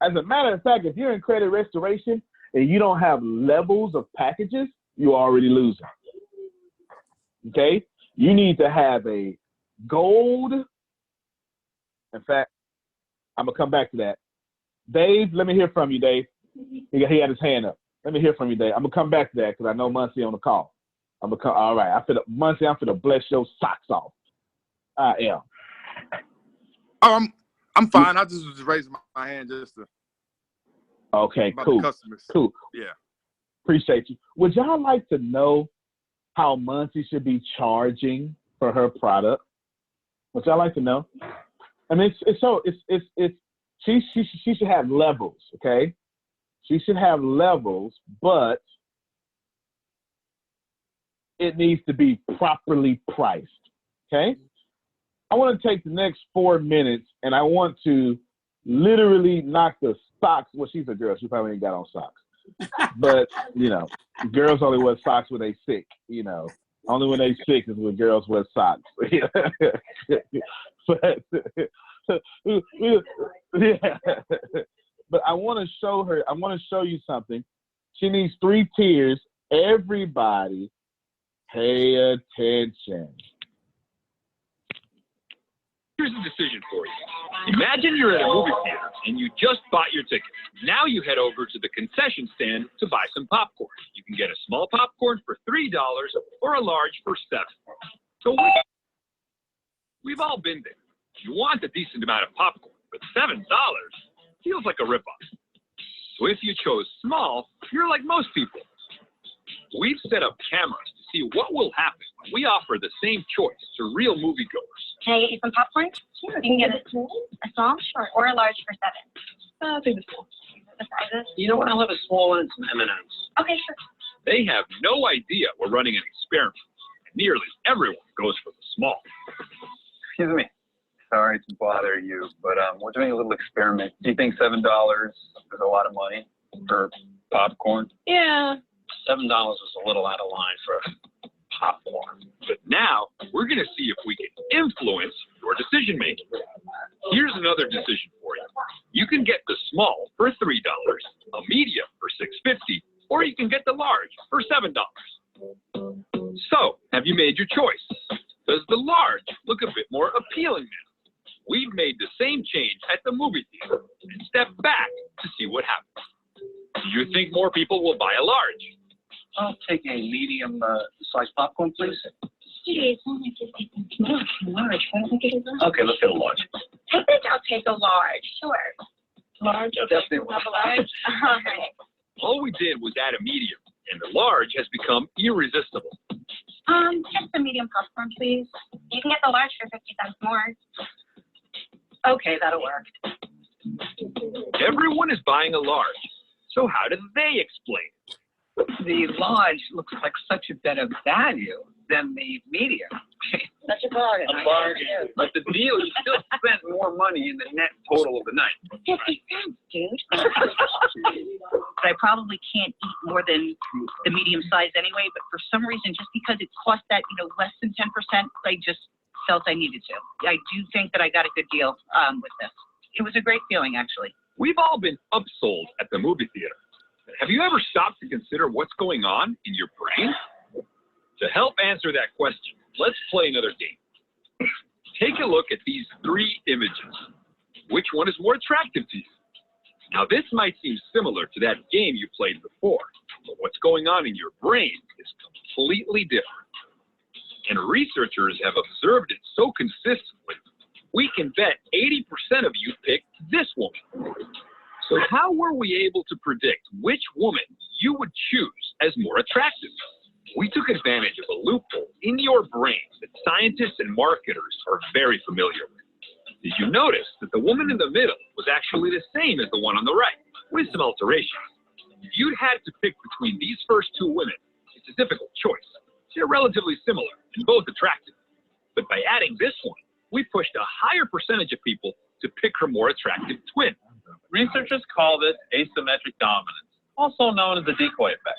As a matter of fact, if you're in credit restoration and you don't have levels of packages, you're already losing. Okay? You need to have a gold. In fact, I'm going to come back to that. Dave, let me hear from you, Dave. He had his hand up. Let me hear from you, Dave. I'm going to come back to that because I know Muncie on the call. All right. Muncie, I'm finna bless your socks off. I am. I'm fine. I just was raising my hand just to. Okay, about cool. The customers. Cool. Yeah. Appreciate you. Would y'all like to know how Muncie should be charging for her product? Would y'all like to know? I mean, she should have levels, okay? She should have levels, but it needs to be properly priced, okay? I want to take the next 4 minutes and I want to literally knock the socks. Well, she's a girl. She probably ain't got on socks. But, you know, girls only wear socks when they sick, you know. Only when they sick is when girls wear socks. But I want to show her, I want to show you something. She needs 3 tiers. Everybody pay attention. Here's a decision for you. Imagine you're at a movie theater and you just bought your ticket. Now you head over to the concession stand to buy some popcorn. You can get a small popcorn for $3 or a large for $7. So we've all been there. You want a decent amount of popcorn, but $7 feels like a ripoff. So if you chose small, you're like most people. We've set up cameras to see what will happen when we offer the same choice to real moviegoers. Can I get you some popcorn? Sure. You can get a small? Sure. Or a large for $7. I'll take the small. The sizes? You know what? I'll have a small one and some M&Ms. Okay, sure. They have no idea we're running an experiment. Nearly everyone goes for the small. Excuse me. Sorry to bother you, but we're doing a little experiment. Do you think $7 is a lot of money for popcorn? Yeah. $7 is a little out of line for popcorn. But now we're going to see if we can influence your decision making. Here's another decision for you. You can get the small for $3, a medium for $6.50, or you can get the large for $7. So, have you made your choice? Does the large look a bit more appealing now? We've made the same change at the movie theater and stepped back to see what happens. Do you think more people will buy a large? I'll take a medium sized popcorn, please. It's only 50 cents. Large. Why don't we get a large? Okay, let's get a large. I think I'll take a large. Sure. Large? Okay. Definitely Have a large? All right. All we did was add a medium, and the large has become irresistible. Just a medium popcorn, please. You can get the large for 50 cents more. Okay, that'll work. Everyone is buying a large. So how do they explain it? The large looks like such a better value than the medium. Such a bargain. A bargain. But the deal, you still spent more money in the net total of the night. 50 cents, dude. I probably can't eat more than the medium size anyway, but for some reason, just because it cost that, less than 10%, I just felt I needed to. I do think that I got a good deal with this. It was a great feeling, actually. We've all been upsold at the movie theater. Have you ever stopped to consider what's going on in your brain? To help answer that question, let's play another game. Take a look at these 3 images. Which one is more attractive to you? Now, this might seem similar to that game you played before, but what's going on in your brain is completely different. And researchers have observed it so consistently, we can bet 80% of you picked this woman. So how were we able to predict which woman you would choose as more attractive? We took advantage of a loophole in your brain that scientists and marketers are very familiar with. Did you notice that the woman in the middle was actually the same as the one on the right, with some alterations? If you'd had to pick between these first 2 women, it's a difficult choice. They're relatively similar and both attractive. But by adding this one, we pushed a higher percentage of people to pick her more attractive twin. Researchers call this asymmetric dominance, also known as the decoy effect.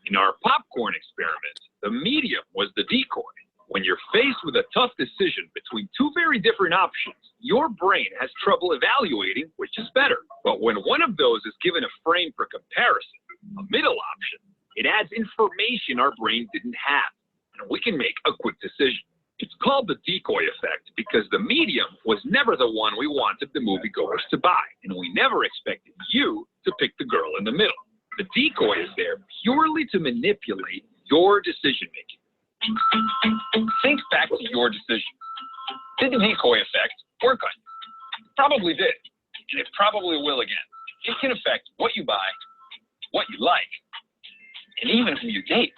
In our popcorn experiment, the medium was the decoy, When you're faced with a tough decision between two very different options, your brain has trouble evaluating which is better. But when one of those is given a frame for comparison, a middle option, it adds information our brain didn't have, and we can make a quick decision. It's called the decoy effect because the medium was never the one we wanted the moviegoers to buy, and we never expected you to pick the girl in the middle. The decoy is there purely to manipulate your decision-making. Think back to your decision. Did the decoy effect work on you? It probably did, and it probably will again. It can affect what you buy, what you like, and even who you date.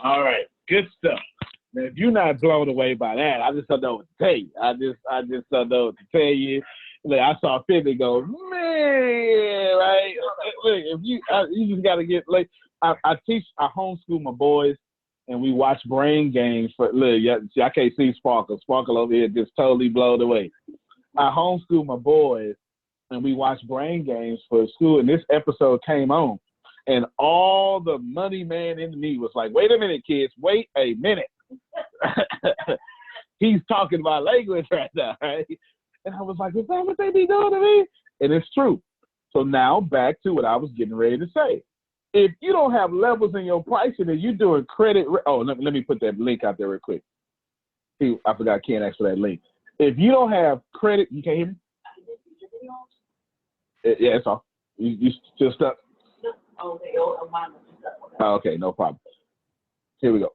All right, good stuff. Now, if you're not blown away by that, I just don't know what to tell you. I just don't know what to tell you. Like, I saw 50 go, man, right? Look, if you just got to get, like, I homeschool my boys, and we watch brain games for, look, I can't see Sparkle. Sparkle over here just totally blown away. I homeschool my boys, and we watch brain games for school, and this episode came on, and all the money man in me was like, wait a minute, kids, wait a minute. He's talking about language right now, right? And I was like, is that what they be doing to me? And it's true. So now back to what I was getting ready to say. If you don't have levels in your pricing and you're doing credit, let me put that link out there real quick. See, I forgot Ken asked for that link. If you don't have credit, you can't hear me? Yeah, that's all. You still stuck? Okay, no problem. Here we go.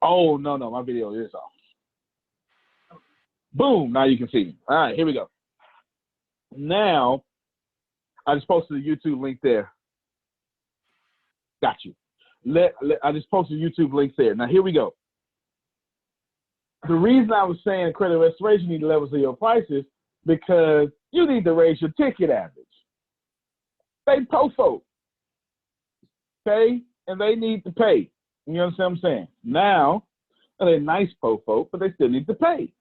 Oh, no, my video is off. Boom, now you can see me. All right, here we go. Now, I just posted the YouTube link there. Got you. I just posted YouTube links there. Now, here we go. The reason I was saying credit restoration need levels of your prices because you need to raise your ticket average. They pro folk. Okay? And they need to pay. You understand what I'm saying? Now, they're nice pro folk, but they still need to pay.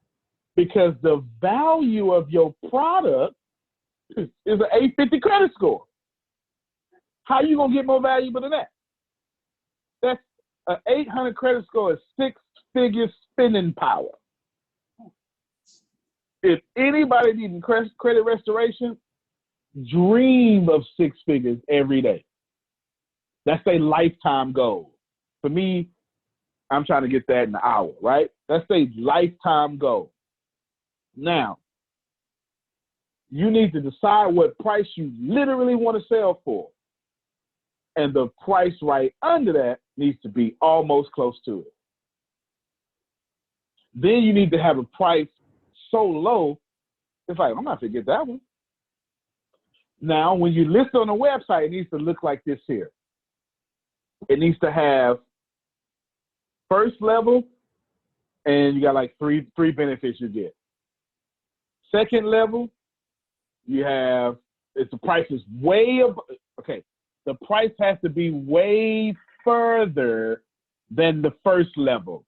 Because the value of your product is an 850 credit score. How you going to get more valuable than that? That's an 800 credit score is 6-figure spending power. If anybody needing credit restoration, dream of 6 figures every day. That's a lifetime goal. For me, I'm trying to get that in an hour, right? That's a lifetime goal. Now, you need to decide what price you literally want to sell for. And the price right under that needs to be almost close to it. Then you need to have a price so low, it's like, I'm not going to get that one. Now, when you list on a website, it needs to look like this here. It needs to have first level, and you got like three benefits you get. Second level, you have, if the price is way above, okay, the price has to be way further than the first level.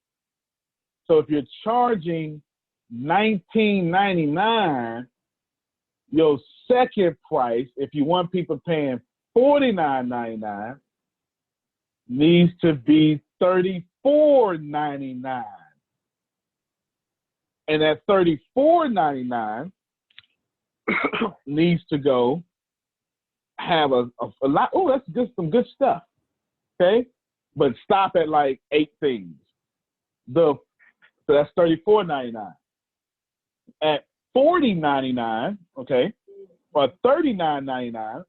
So if you're charging $19.99, your second price, if you want people paying $49.99, needs to be $34.99. And that $34.99 needs to go have a lot. Oh, that's just some good stuff. Okay? But stop at like 8 things. So that's $34.99. At $40.99, okay, or $39.99,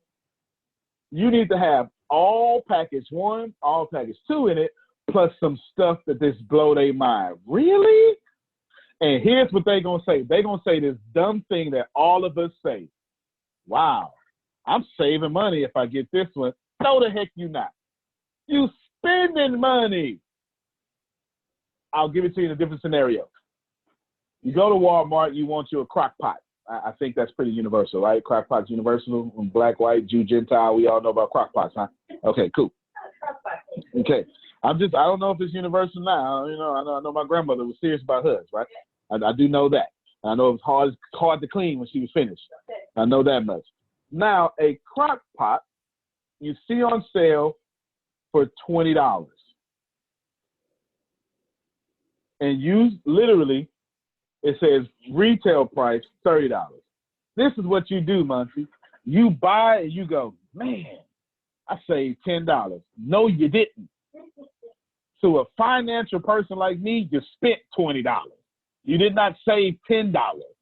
you need to have all package 1, all package 2 in it, plus some stuff that just blow their mind. Really? And here's what they're going to say. They're going to say this dumb thing that all of us say. Wow, I'm saving money if I get this one. No, the heck you not. You spending money. I'll give it to you in a different scenario. You go to Walmart, you want you a crock pot. I think that's pretty universal, right? Crock pot's universal. Black, white, Jew, Gentile, we all know about crock pots, huh? Okay, cool. Okay. I don't know if it's universal now. You know, I know my grandmother was serious about hers, right? I do know that. I know it was hard to clean when she was finished. I know that much. Now, a crock pot you see on sale for $20. and you literally, it says retail price $30. This is what you do, Muncie. You buy and you go, man, I saved $10. No, you didn't. To a financial person like me, you spent $20. You did not save $10.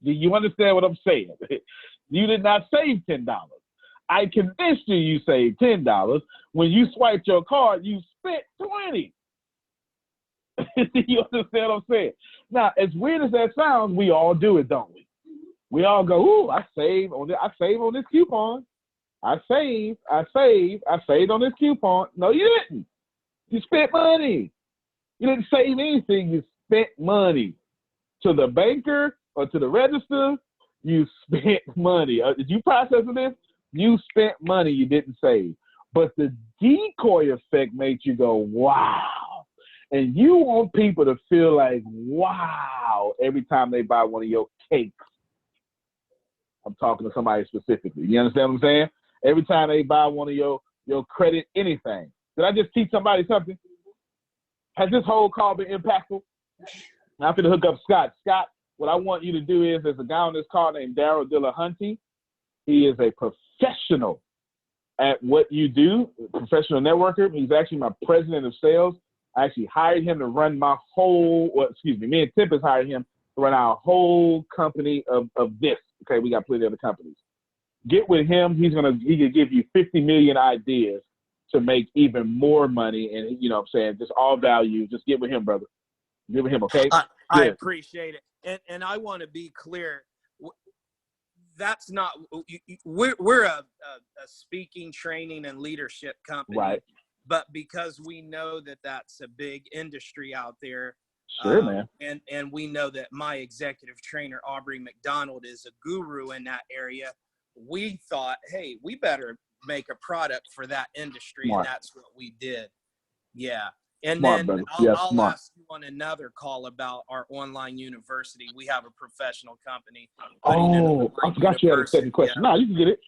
Do you understand what I'm saying? You did not save $10. I convinced you saved $10. When you swiped your card, you spent $20. You understand what I'm saying? Now, as weird as that sounds, we all do it, don't we? We all go, ooh, I save on this coupon. I saved on this coupon. No, you didn't. You spent money. You didn't save anything. You spent money. To the banker or to the register, you spent money. Did you process this? You spent money you didn't save. But the decoy effect makes you go, wow. And you want people to feel like, wow, every time they buy one of your cakes. I'm talking to somebody specifically. You understand what I'm saying? Every time they buy one of your credit anything. Did I just teach somebody something? Has this whole call been impactful? Now I'm going to hook up Scott. Scott, what I want you to do is, there's a guy on this call named Daryl Dillahunty. He is a professional at what you do, professional networker. He's actually my president of sales. I actually hired him to run my whole, me and Tempest hired him to run our whole company of this. Okay, we got plenty of other companies. Get with him. He can give you 50 million ideas to make even more money. And, you know what I'm saying, just all value. Just get with him, brother. Get with him, okay? I appreciate it. And I want to be clear. That's not, we're a speaking, training, and leadership company. Right. But because we know that that's a big industry out there. Sure, man. And we know that my executive trainer, Aubrey McDonald, is a guru in that area. We thought, hey, we better make a product for that industry. Smart. And that's what we did. Yeah. And Smart, then brother. I'll Smart. ask you on another call about our online university. We have a professional company. Oh, I forgot you had a second question. Yeah. No, you can get it.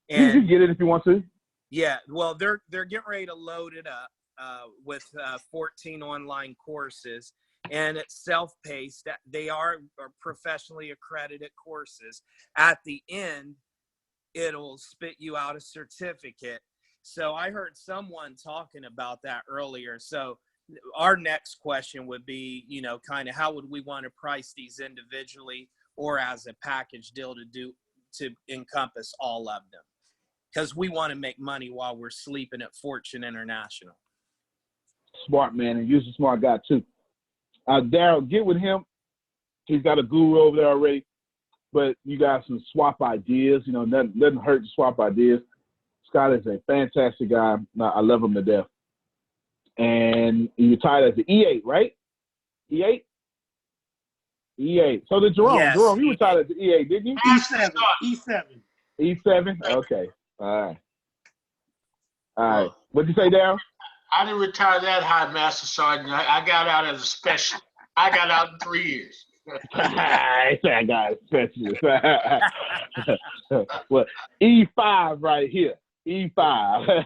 You can get it if you want to. Yeah, well, they're getting ready to load it up with 14 online courses, and it's self-paced. They are professionally accredited courses. At the end, it'll spit you out a certificate. So I heard someone talking about that earlier. So our next question would be, you know, kind of how would we want to price these individually or as a package deal to encompass all of them? Because we want to make money while we're sleeping at Fortune International. Smart, man, and you're a smart guy too. Daryl, get with him. He's got a guru over there already, but you got some swap ideas. You know, doesn't hurt to swap ideas. Scott is a fantastic guy. I love him to death. And he retired as the E8, right? E8? E8. So did Jerome. Yes, Jerome, you retired as the E8, didn't you? E7. E7. E7? Okay. All right. What'd you say, Daryl? I didn't retire that high, Master Sergeant. I got out as a special. I got out in 3 years. I got a specialist. Well, E5 right here. E5.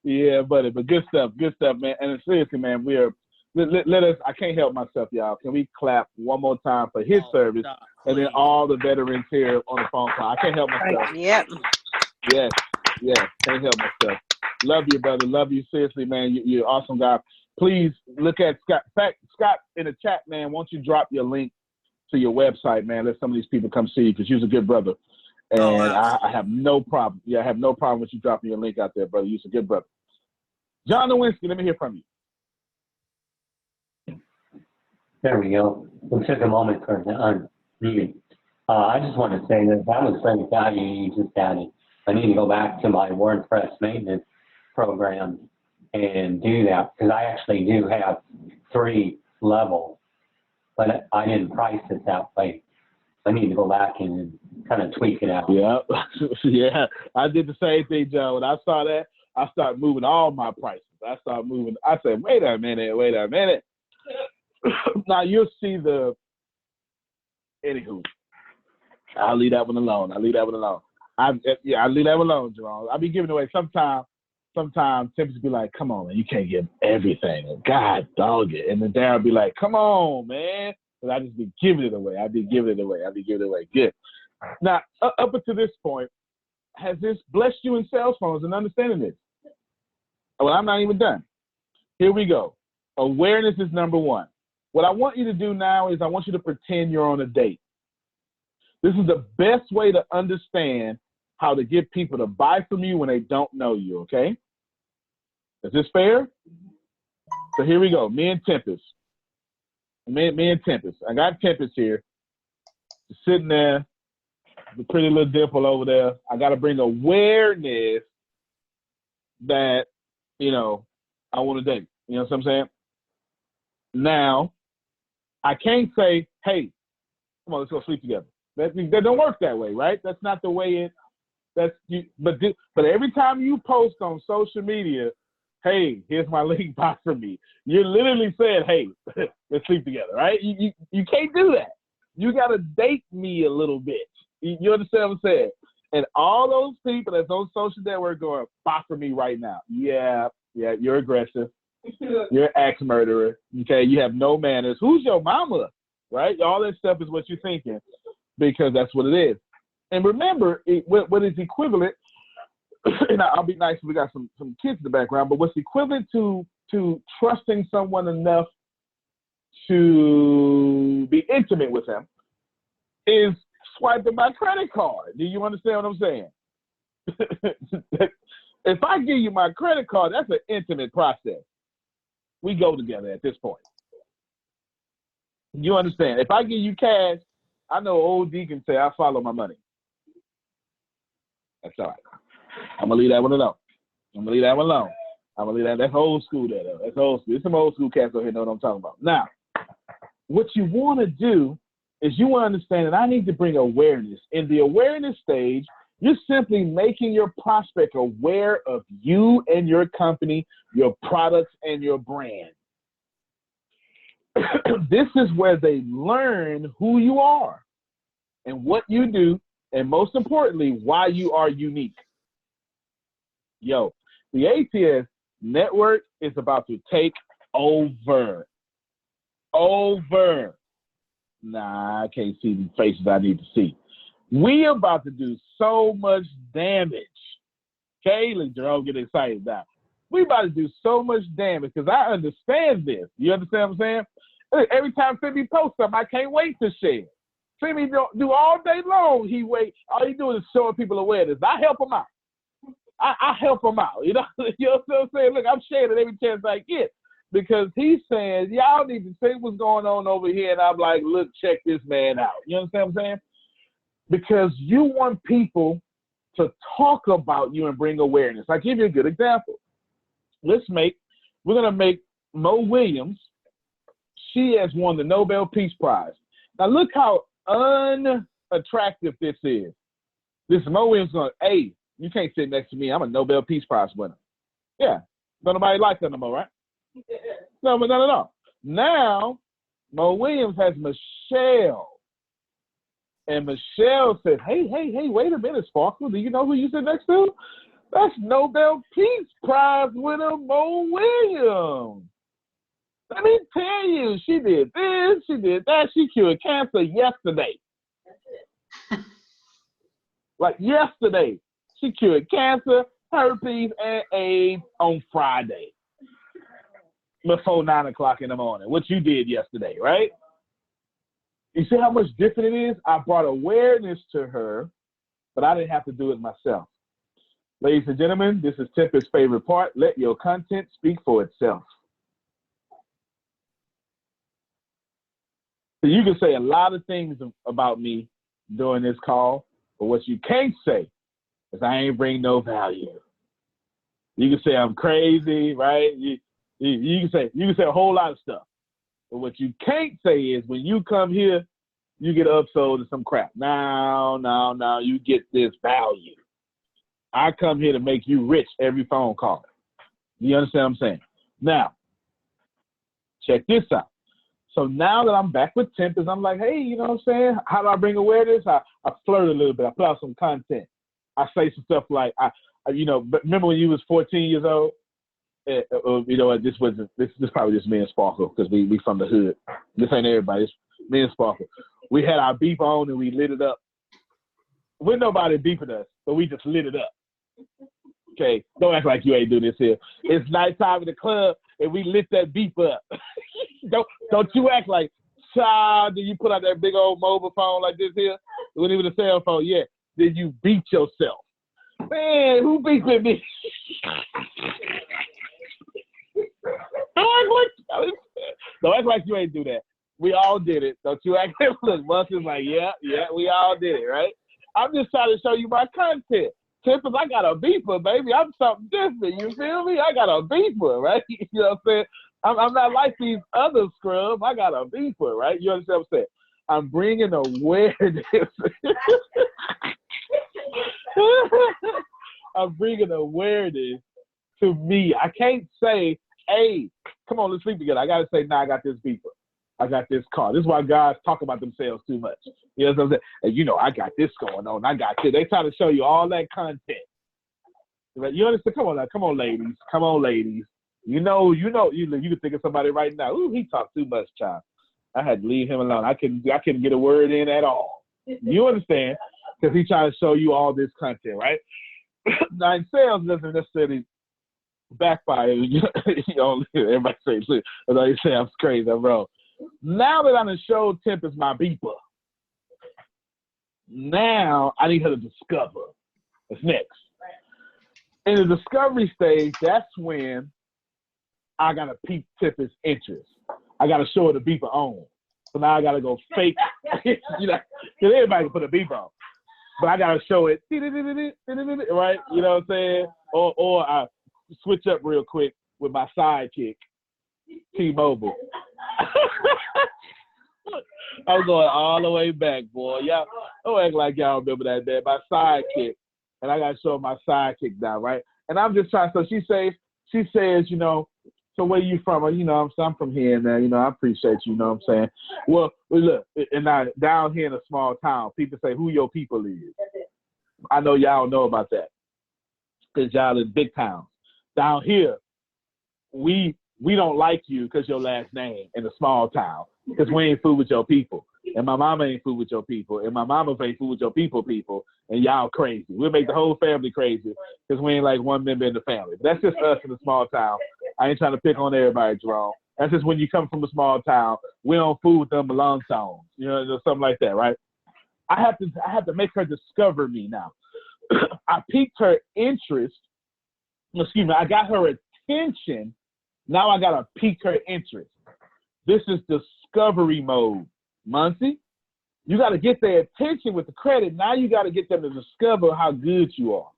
Yeah, buddy. But good stuff, man. And seriously, man, let us. I can't help myself, y'all. Can we clap one more time for his service and then all the veterans here on the phone call? I can't help myself. Yep. Yes. Can't help myself. Love you, brother. Love you. Seriously, man. You're an awesome guy. Please look at Scott. In fact, Scott, in the chat, man, won't you drop your link to your website, man? Let some of these people come see you because you're a good brother. And I have no problem. Yeah, I have no problem with you dropping your link out there, brother. You're a good brother. John Nowinski, let me hear from you. There we go. We took a moment for the unmute. I just want to say that was great value you just added. I need to go back to my WordPress maintenance program and do that because I actually do have 3 levels, but I didn't price it that way. I need to go back and kind of tweak it out. Yeah, yeah. I did the same thing, John. When I saw that, I started moving all my prices. I said, wait a minute. Now you'll see anywho. I'll leave that one alone. I leave that one alone, Jerome. I'll be giving away sometimes. sometimes Tempest would be like, come on, man, you can't give everything. And God dog it. And then Darren would be like, come on, man. But I just be giving it away. I'd be giving it away. Good. Now, up until this point, has this blessed you in cell phones and understanding this? Well, I'm not even done. Here we go. Awareness is number one. What I want you to do now is I want you to pretend you're on a date. This is the best way to understand how to get people to buy from you when they don't know you, okay? Is this fair? So here we go. Me and Tempest. I got Tempest here. Just sitting there. The pretty little dimple over there. I got to bring awareness that, you know, I want to date. You know what I'm saying? Now, I can't say, hey, come on, let's go sleep together. That don't work that way, right? That's not the way but every time you post on social media, hey, here's my link, buy from me, you're literally saying, hey, let's sleep together, right? You can't do that. You got to date me a little bit. You understand what I'm saying? And all those people that's on social network going, buy from me right now. Yeah, you're aggressive. You're an axe murderer. Okay, you have no manners. Who's your mama? Right? All that stuff is what you're thinking because that's what it is. And remember, what is equivalent, and I'll be nice if we got some kids in the background, but what's equivalent to trusting someone enough to be intimate with them is swiping my credit card. Do you understand what I'm saying? If I give you my credit card, that's an intimate process. We go together at this point. You understand? If I give you cash, I know old Deacon say I follow my money. That's all right. I'm going to leave that one alone. That's old school there, though. That's old school. There's some old school cats over here know what I'm talking about. Now, what you want to do is you want to understand that I need to bring awareness. In the awareness stage, you're simply making your prospect aware of you and your company, your products, and your brand. This is where they learn who you are and what you do, and most importantly, why you are unique. Yo, the ATS network is about to take over. Nah, I can't see the faces I need to see. We about to do so much damage. Okay, look, Jerome get excited now. We about to do so much damage because I understand this. You understand what I'm saying? Every time Femi posts something, I can't wait to share. Femi do all day long. All he doing is showing people awareness. I help him out. I help him out. You know what I'm saying? Look, I'm sharing it every chance I get because he's saying, y'all need to see what's going on over here. And I'm like, look, check this man out. You understand what I'm saying? Because you want people to talk about you and bring awareness. I'll give you a good example. We're going to make Mo Williams. She has won the Nobel Peace Prize. Now look how unattractive this is. This is Mo Williams going, hey, you can't sit next to me. I'm a Nobel Peace Prize winner. Yeah. Nobody like that no more, right? No, but no. Now, Mo Williams has Michelle. And Michelle says, hey, wait a minute, Sparkle. Do you know who you sit next to? That's Nobel Peace Prize winner Mo Williams. Let me tell you, she did this, she did that. She cured cancer yesterday. Like yesterday. She cured cancer, herpes, and AIDS on Friday. Before 9 o'clock in the morning. What you did yesterday, right? You see how much different it is? I brought awareness to her, but I didn't have to do it myself. Ladies and gentlemen, this is Tempest's favorite part. Let your content speak for itself. So you can say a lot of things about me during this call, but what you can't say is I ain't bring no value. You can say I'm crazy, right? You can say a whole lot of stuff. But what you can't say is when you come here, you get upsold to some crap. No, you get this value. I come here to make you rich every phone call. You understand what I'm saying? Now, check this out. So now that I'm back with Tempest, I'm like, hey, you know what I'm saying? How do I bring awareness? I flirt a little bit. I put out some content. I say some stuff like, you know, but remember when you was 14 years old? You know what? This probably just me and Sparkle because we from the hood. This ain't everybody. It's me and Sparkle. We had our beep on and we lit it up. With nobody beeping us, but we just lit it up. Okay, don't act like you ain't doing this here. It's nighttime in the club and we lit that beep up. don't you act like, child, did you put out that big old mobile phone like this here? It wasn't even a cell phone yet. Did you beat yourself? Man, who beeping me? Don't act like you ain't do that. We all did it. Don't you act like, look, Bus is like, yeah, we all did it, right? I'm just trying to show you my content. Tempers, I got a beeper, baby. I'm something different. You feel me? I got a beeper, right? You know what I'm saying? I'm not like these other scrubs. I got a beeper, right? You understand what I'm saying? I'm bringing awareness. I'm bringing awareness to me. I can't say, hey, come on, let's sleep together. I got to say, nah, I got this beeper. I got this car. This is why guys talk about themselves too much. You know what I'm saying? And you know, I got this going on. I got this. They try to show you all that content. You understand? Come on, ladies. Come on, ladies. You can think of somebody right now. Ooh, he talked too much, child. I had to leave him alone. I couldn't get a word in at all. You understand? Because he's trying to show you all this content, right? Now, in sales doesn't necessarily backfire. Everybody say, you say I'm crazy, I'm wrong. Now that I'm showed Temp is my beeper, now I need her to discover. What's next? In the discovery stage, that's when I gotta pique Temp's interest. I gotta show her the beeper on. So now I gotta go fake, because everybody can put a beeper on. But I gotta show it, right? You know what I'm saying? Or I switch up real quick with my sidekick, T-Mobile. I'm going all the way back, boy. Y'all don't act like y'all remember that day. My sidekick, and I gotta show my sidekick now, right? And I'm just trying. So she says, so where you from? I'm from here, man. I appreciate you. You know what I'm saying? Well, look, and now down here in a small town, people say who your people is. I know y'all don't know about that because y'all in big towns. Down here, we don't like you because your last name in a small town because we ain't fool with your people. And my mama ain't fool with your people. And my mama ain't fool with your people. And y'all crazy. We'll make the whole family crazy because we ain't like one member in the family. But that's just us in a small town. I ain't trying to pick on everybody, Jerome. That's just when you come from a small town, we don't fool with them belong songs. Something like that, right? I have to make her discover me now. I piqued her interest. Excuse me, I got her attention. Now I gotta pique her interest. This is discovery mode, Muncie. You gotta get their attention with the credit. Now you gotta get them to discover how good you are.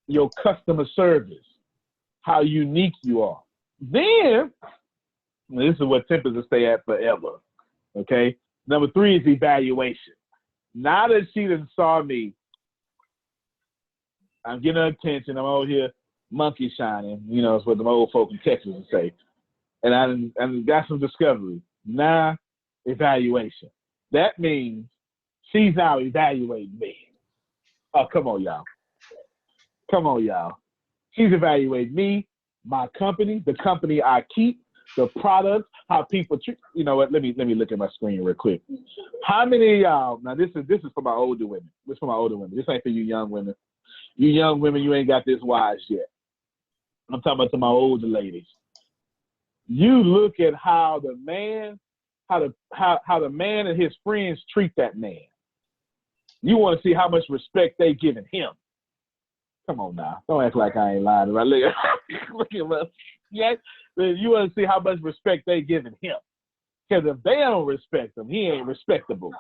Your customer service, how unique you are. Then, this is what Tempers will stay at forever, okay? Number 3 is evaluation. Now that she done saw me, I'm getting her attention. I'm over here monkey shining, it's what the old folk in Texas would say. And I got some discovery. Now, evaluation. That means she's now evaluating me. Oh, come on, y'all. Come on, y'all. She's evaluating me, my company, the company I keep, the products, how people treat. You know what? Let me look at my screen real quick. How many of y'all? Now this is for my older women. This is for my older women. This ain't for you young women. You young women, you ain't got this wise yet. I'm talking about to my older ladies. You look at how the man and his friends treat that man. You want to see how much respect they giving him. Come on now. Don't act like I ain't lying. Right? Look at us. Yeah? You want to see how much respect they giving him. Because if they don't respect him, he ain't respectable.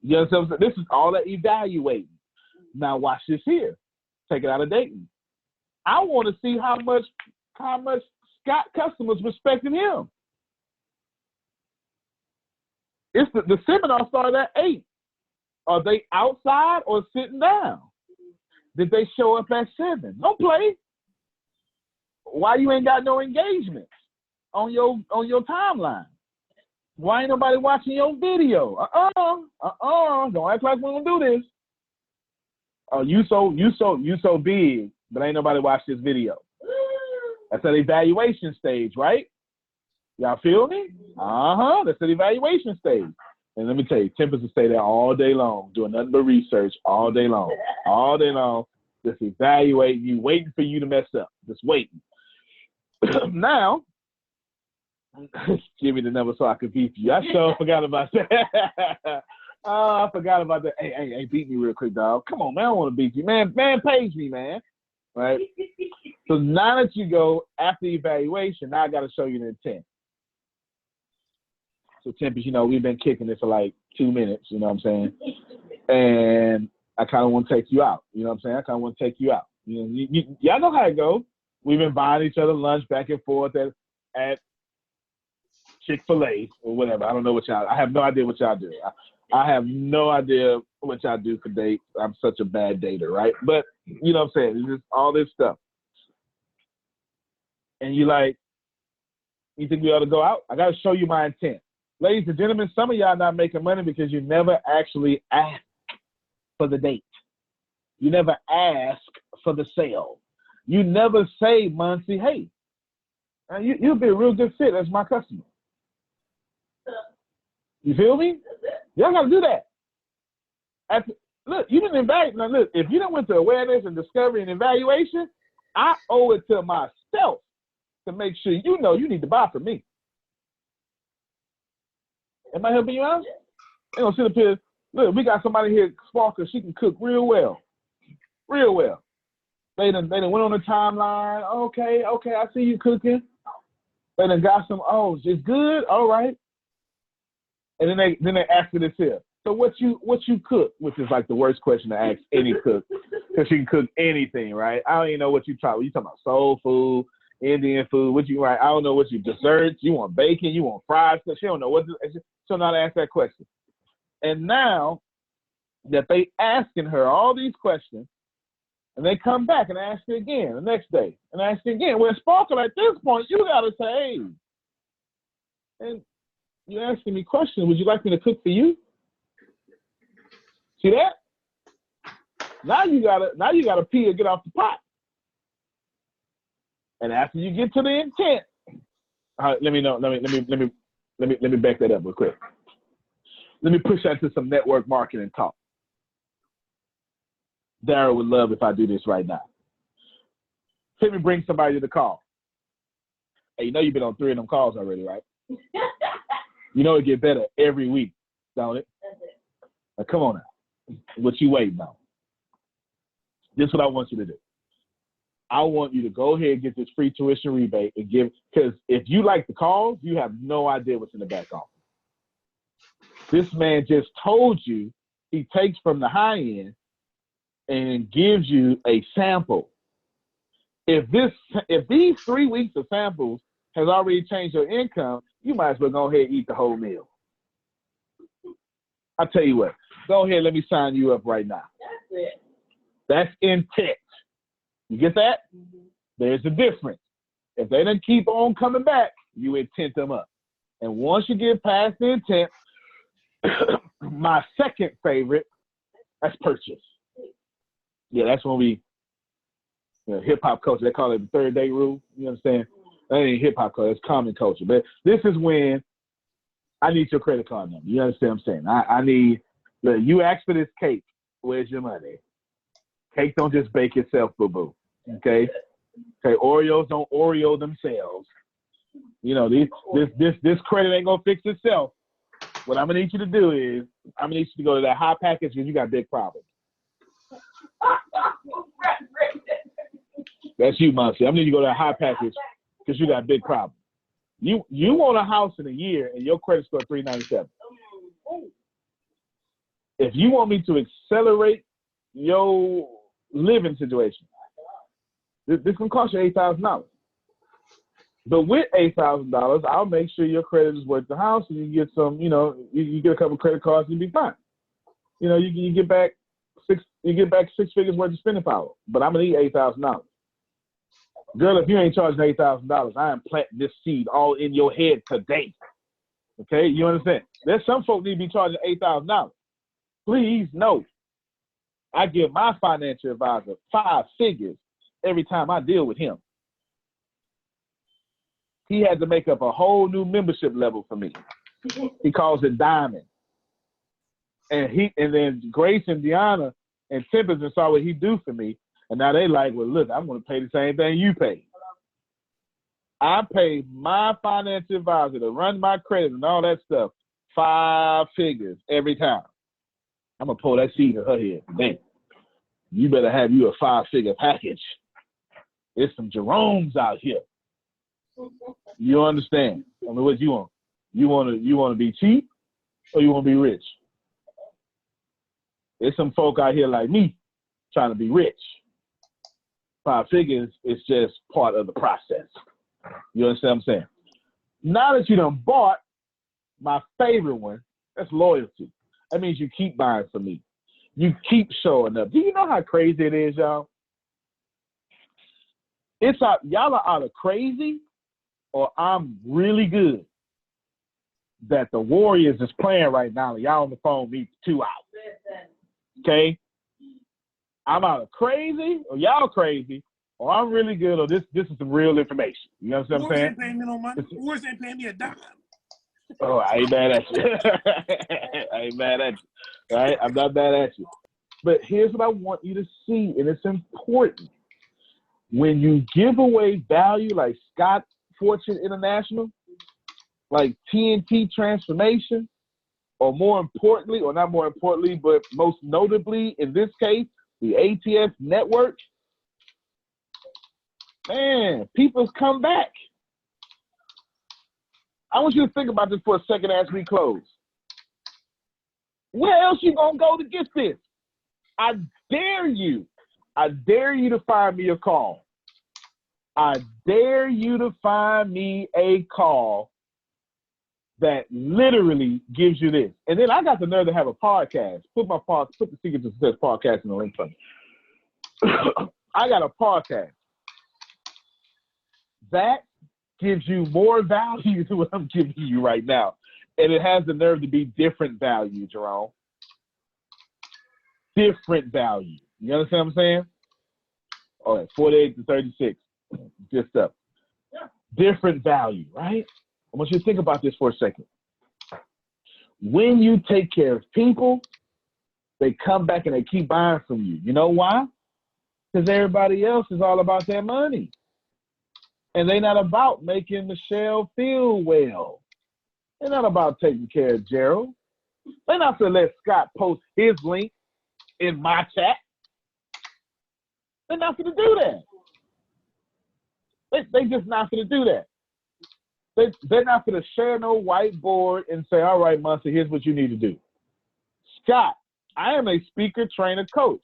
You know what I'm saying? This is all that evaluating. Now watch this here. Take it out of dating. I want to see how much Scott customers respecting him. It's the seminar started at 8. Are they outside or sitting down? Did they show up at 7? Don't play. Why you ain't got no engagements on your timeline? Why ain't nobody watching your video? Don't act like we don't do this. Oh, you so big, but ain't nobody watched this video. That's an evaluation stage, right? Y'all feel me? That's an evaluation stage. And let me tell you, tempers will stay there all day long, doing nothing but research all day long. All day long, just evaluating you, waiting for you to mess up. Just waiting. Now, give me the number so I can beat you. I sure forgot about that. Oh, I forgot about that. Hey, beat me real quick, dog. Come on, man. I don't want to beat you. Man, page me, man. Right? So now that you go after evaluation, now I got to show you the intent. So, Tempest, you know, we've been kicking this for like 2 minutes, you know what I'm saying? And I kind of want to take you out. You know what I'm saying? I kind of want to take you out. You know, y'all know how it goes. We've been buying each other lunch back and forth at Chick-fil-A or whatever. I don't know what y'all, I have no idea what y'all do. I have no idea what y'all do for dates. I'm such a bad dater, right? But, you know what I'm saying? It's just all this stuff. And you think we ought to go out? I got to show you my intent. Ladies and gentlemen, some of y'all not making money because you never actually ask for the date. You never ask for the sale. You never say, Muncie, hey, you'll be a real good fit as my customer. You feel me? Y'all got to do that. Look, you didn't invite. Now, look, if you don't went to awareness and discovery and evaluation, I owe it to myself to make sure you know you need to buy from me. Am I helping you out? They gonna sit up here. Look, we got somebody here, Sparker. She can cook real well, real well. They done went on the timeline. Okay, I see you cooking. They done got some. Oh, it's good. All right. And then they ask her this here. So what you cook? Which is like the worst question to ask any cook, because she can cook anything, right? I don't even know what you talking about soul food, Indian food. What you right? I don't know what you desserts. You want bacon? You want fries? She don't know what. She'll not ask that question. And now that they asking her all these questions, and they come back and ask her again the next day, and ask her again. Well, Sparkle, at this point, you gotta say, hey, and you're asking me questions. Would you like me to cook for you? See that? Now you gotta pee or get off the pot. And after you get to the intent, all right, let me back that up real quick. Let me push that to some network marketing talk. Darryl would love if I do this right now. Let me bring somebody to the call. Hey, you know you've been on 3 of them calls already, right? You know it get better every week, don't it? Now, come on now. What you waiting on? This is what I want you to do. I want you to go ahead and get this free tuition rebate and give, because if you like the calls, you have no idea what's in the back office. This man just told you he takes from the high end and gives you a sample. If these 3 weeks of samples has already changed your income, you might as well go ahead and eat the whole meal. I tell you what, go ahead, let me sign you up right now. That's it. That's intent. You get that? Mm-hmm. There's a difference. If they don't keep on coming back, you intent them up. And once you get past the intent, my second favorite, that's purchase. Yeah, that's when we, hip-hop culture, they call it the 3rd day rule. You understand? That ain't hip-hop culture, it's common culture. But this is when I need your credit card number. You understand what I'm saying? I need, look, you ask for this cake, where's your money? Cake don't just bake itself, boo-boo. Okay? Okay, Oreos don't Oreo themselves. You know, this credit ain't gonna fix itself. What I'm gonna need you to do is, I'm gonna need you to go to that high package because you got big problems. That's you, Muncie. I'm gonna need you to go to that high package because you got big problems. You want a house in a year and your credit score 397. If you want me to accelerate your living situation, this can cost you $8,000. But with $8,000, I'll make sure your credit is worth the house, and you get some, you get a couple credit cards and you'll be fine. You get back 6 figures worth of spending power. But I'm gonna need $8,000. Girl, if you ain't charging $8,000, I am planting this seed all in your head today. Okay, you understand? There's some folks need to be charging $8,000. Please no. I give my financial advisor 5 figures every time I deal with him. He had to make up a whole new membership level for me. He calls it Diamond. And then Grace and Deanna and Tempest saw what he do for me. And now they like, well, look, I'm going to pay the same thing you pay. I pay my financial advisor to run my credit and all that stuff 5 figures every time. I'm going to pull that seed in her head. Dang. You better have you a 5-figure package. There's some Jeromes out here. You understand? I mean, what you want? You want to be cheap or you want to be rich? There's some folk out here like me trying to be rich. 5 figures is just part of the process. You understand what I'm saying? Now that you done bought, my favorite one, that's loyalty. That means you keep buying from me. You keep showing up. Do you know how crazy it is, y'all? It's out, y'all are either crazy or I'm really good that the Warriors is playing right now and y'all on the phone me 2 hours. Okay? I'm either crazy or y'all crazy or I'm really good or this is some real information. You know what I'm saying? Warriors ain't paying me no money. Warriors ain't paying me a dime. Oh, I ain't mad at you. I ain't mad at you. Right? I'm not mad at you. But here's what I want you to see, and it's important. When you give away value like Scott Fortune International, like TNT Transformation, or more importantly, or not more importantly, but most notably in this case, the ATS network, man, people's come back. I want you to think about this for a second as we close. Where else you gonna go to get this? I dare you to find me a call. I dare you to find me a call that literally gives you this. And then I got the nerve to have a podcast. Put the Secret to Success podcast in the link for me. I got a podcast. That gives you more value than what I'm giving you right now. And it has the nerve to be different value, Jerome. Different value. You understand what I'm saying? All right, 48 to 36. Just up. Different value, right? I want you to think about this for a second. When you take care of people, they come back and they keep buying from you. You know why? Because everybody else is all about their money. And they're not about making Michelle feel well. They're not about taking care of Gerald. They're not going to let Scott post his link in my chat. They're not going to do that. They just not going to do that. They're not going to share no whiteboard and say, all right, Muncie, here's what you need to do. Scott, I am a speaker, trainer, coach.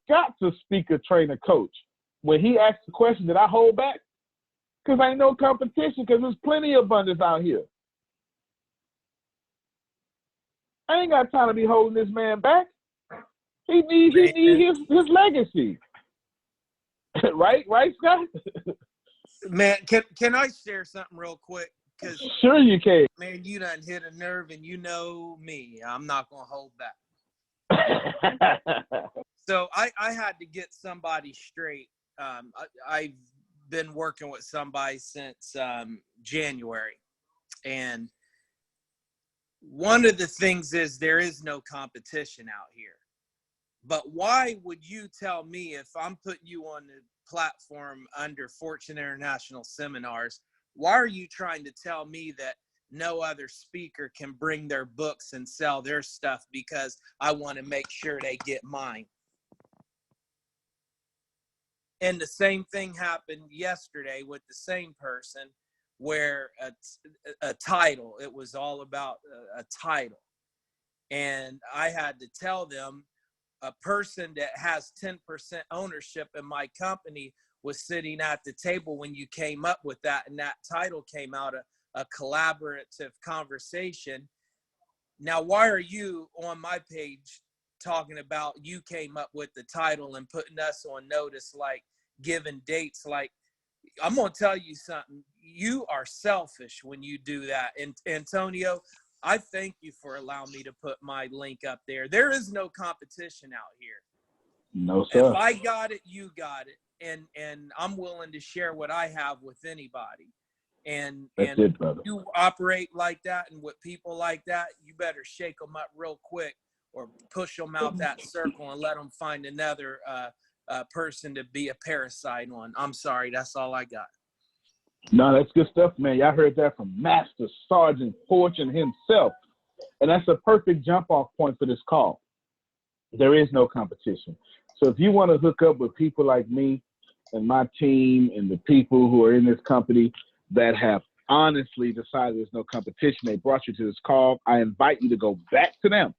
Scott's a speaker, trainer, coach. When he asks a question that I hold back, because ain't no competition, because there's plenty of abundance out here. I ain't got time to be holding this man back. He needs his legacy. Right, Scott? Man, can I share something real quick? Because sure you can. Man, you done hit a nerve, and you know me. I'm not gonna hold back. So I had to get somebody straight. I've been working with somebody since January, and one of the things is there is no competition out here. But why would you tell me, if I'm putting you on the platform under Fortune International Seminars, why are you trying to tell me that no other speaker can bring their books and sell their stuff because I want to make sure they get mine? And the same thing happened yesterday with the same person, where a title, it was all about a title. And I had to tell them, a person that has 10% ownership in my company was sitting at the table when you came up with that, and that title came out a collaborative conversation. Now, why are you on my page talking about you came up with the title and putting us on notice, like giving dates? Like, I'm going to tell you something. You are selfish when you do that. And Antonio, I thank you for allowing me to put my link up there. There is no competition out here. No, sir. If I got it, you got it. And I'm willing to share what I have with anybody. And That's it, brother. you operate like that and with people like that, you better shake them up real quick or push them out that circle and let them find another person to be a parasite on. I'm sorry, that's all I got. No, that's good stuff, man. Y'all heard that from Master Sergeant Fortune himself. And that's a perfect jump-off point for this call. There is no competition. So if you want to hook up with people like me and my team and the people who are in this company that have honestly decided there's no competition, they brought you to this call, I invite you to go back to them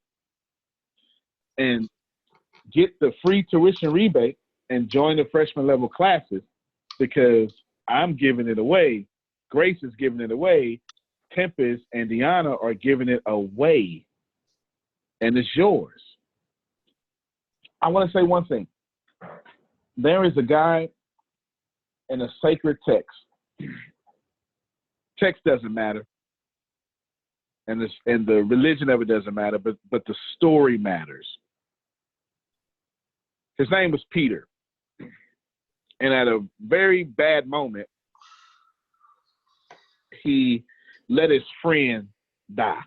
and get the free tuition rebate and join the freshman level classes, because I'm giving it away. Grace is giving it away. Tempest and Deanna are giving it away. And it's yours. I want to say one thing. There is a guy in a sacred text. Text doesn't matter. And the religion of it doesn't matter, but the story matters. His name was Peter. And at a very bad moment, he let his friend die.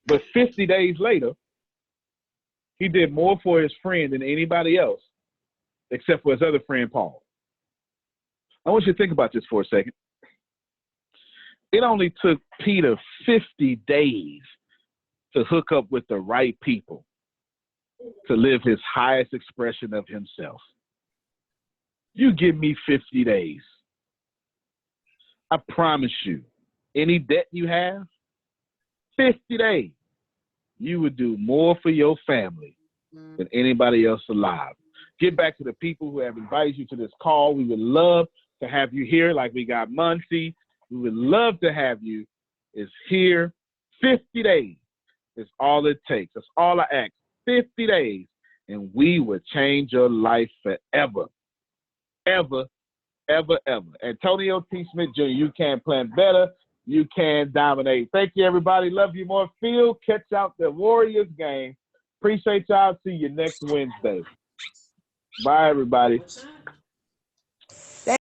But 50 days later, he did more for his friend than anybody else, except for his other friend, Paul. I want you to think about this for a second. It only took Peter 50 days to hook up with the right people to live his highest expression of himself. You give me 50 days. I promise you, any debt you have, 50 days, you would do more for your family than anybody else alive. Get back to the people who have invited you to this call. We would love to have you here, like we got Muncie. We would love to have you. Is here. 50 days is all it takes. That's all I ask. 50 days, and we will change your life forever. Ever, ever, ever. Antonio T. Smith Jr., you can plan better. You can dominate. Thank you, everybody. Love you more. Phil, catch out the Warriors game. Appreciate y'all. See you next Wednesday. Bye, everybody.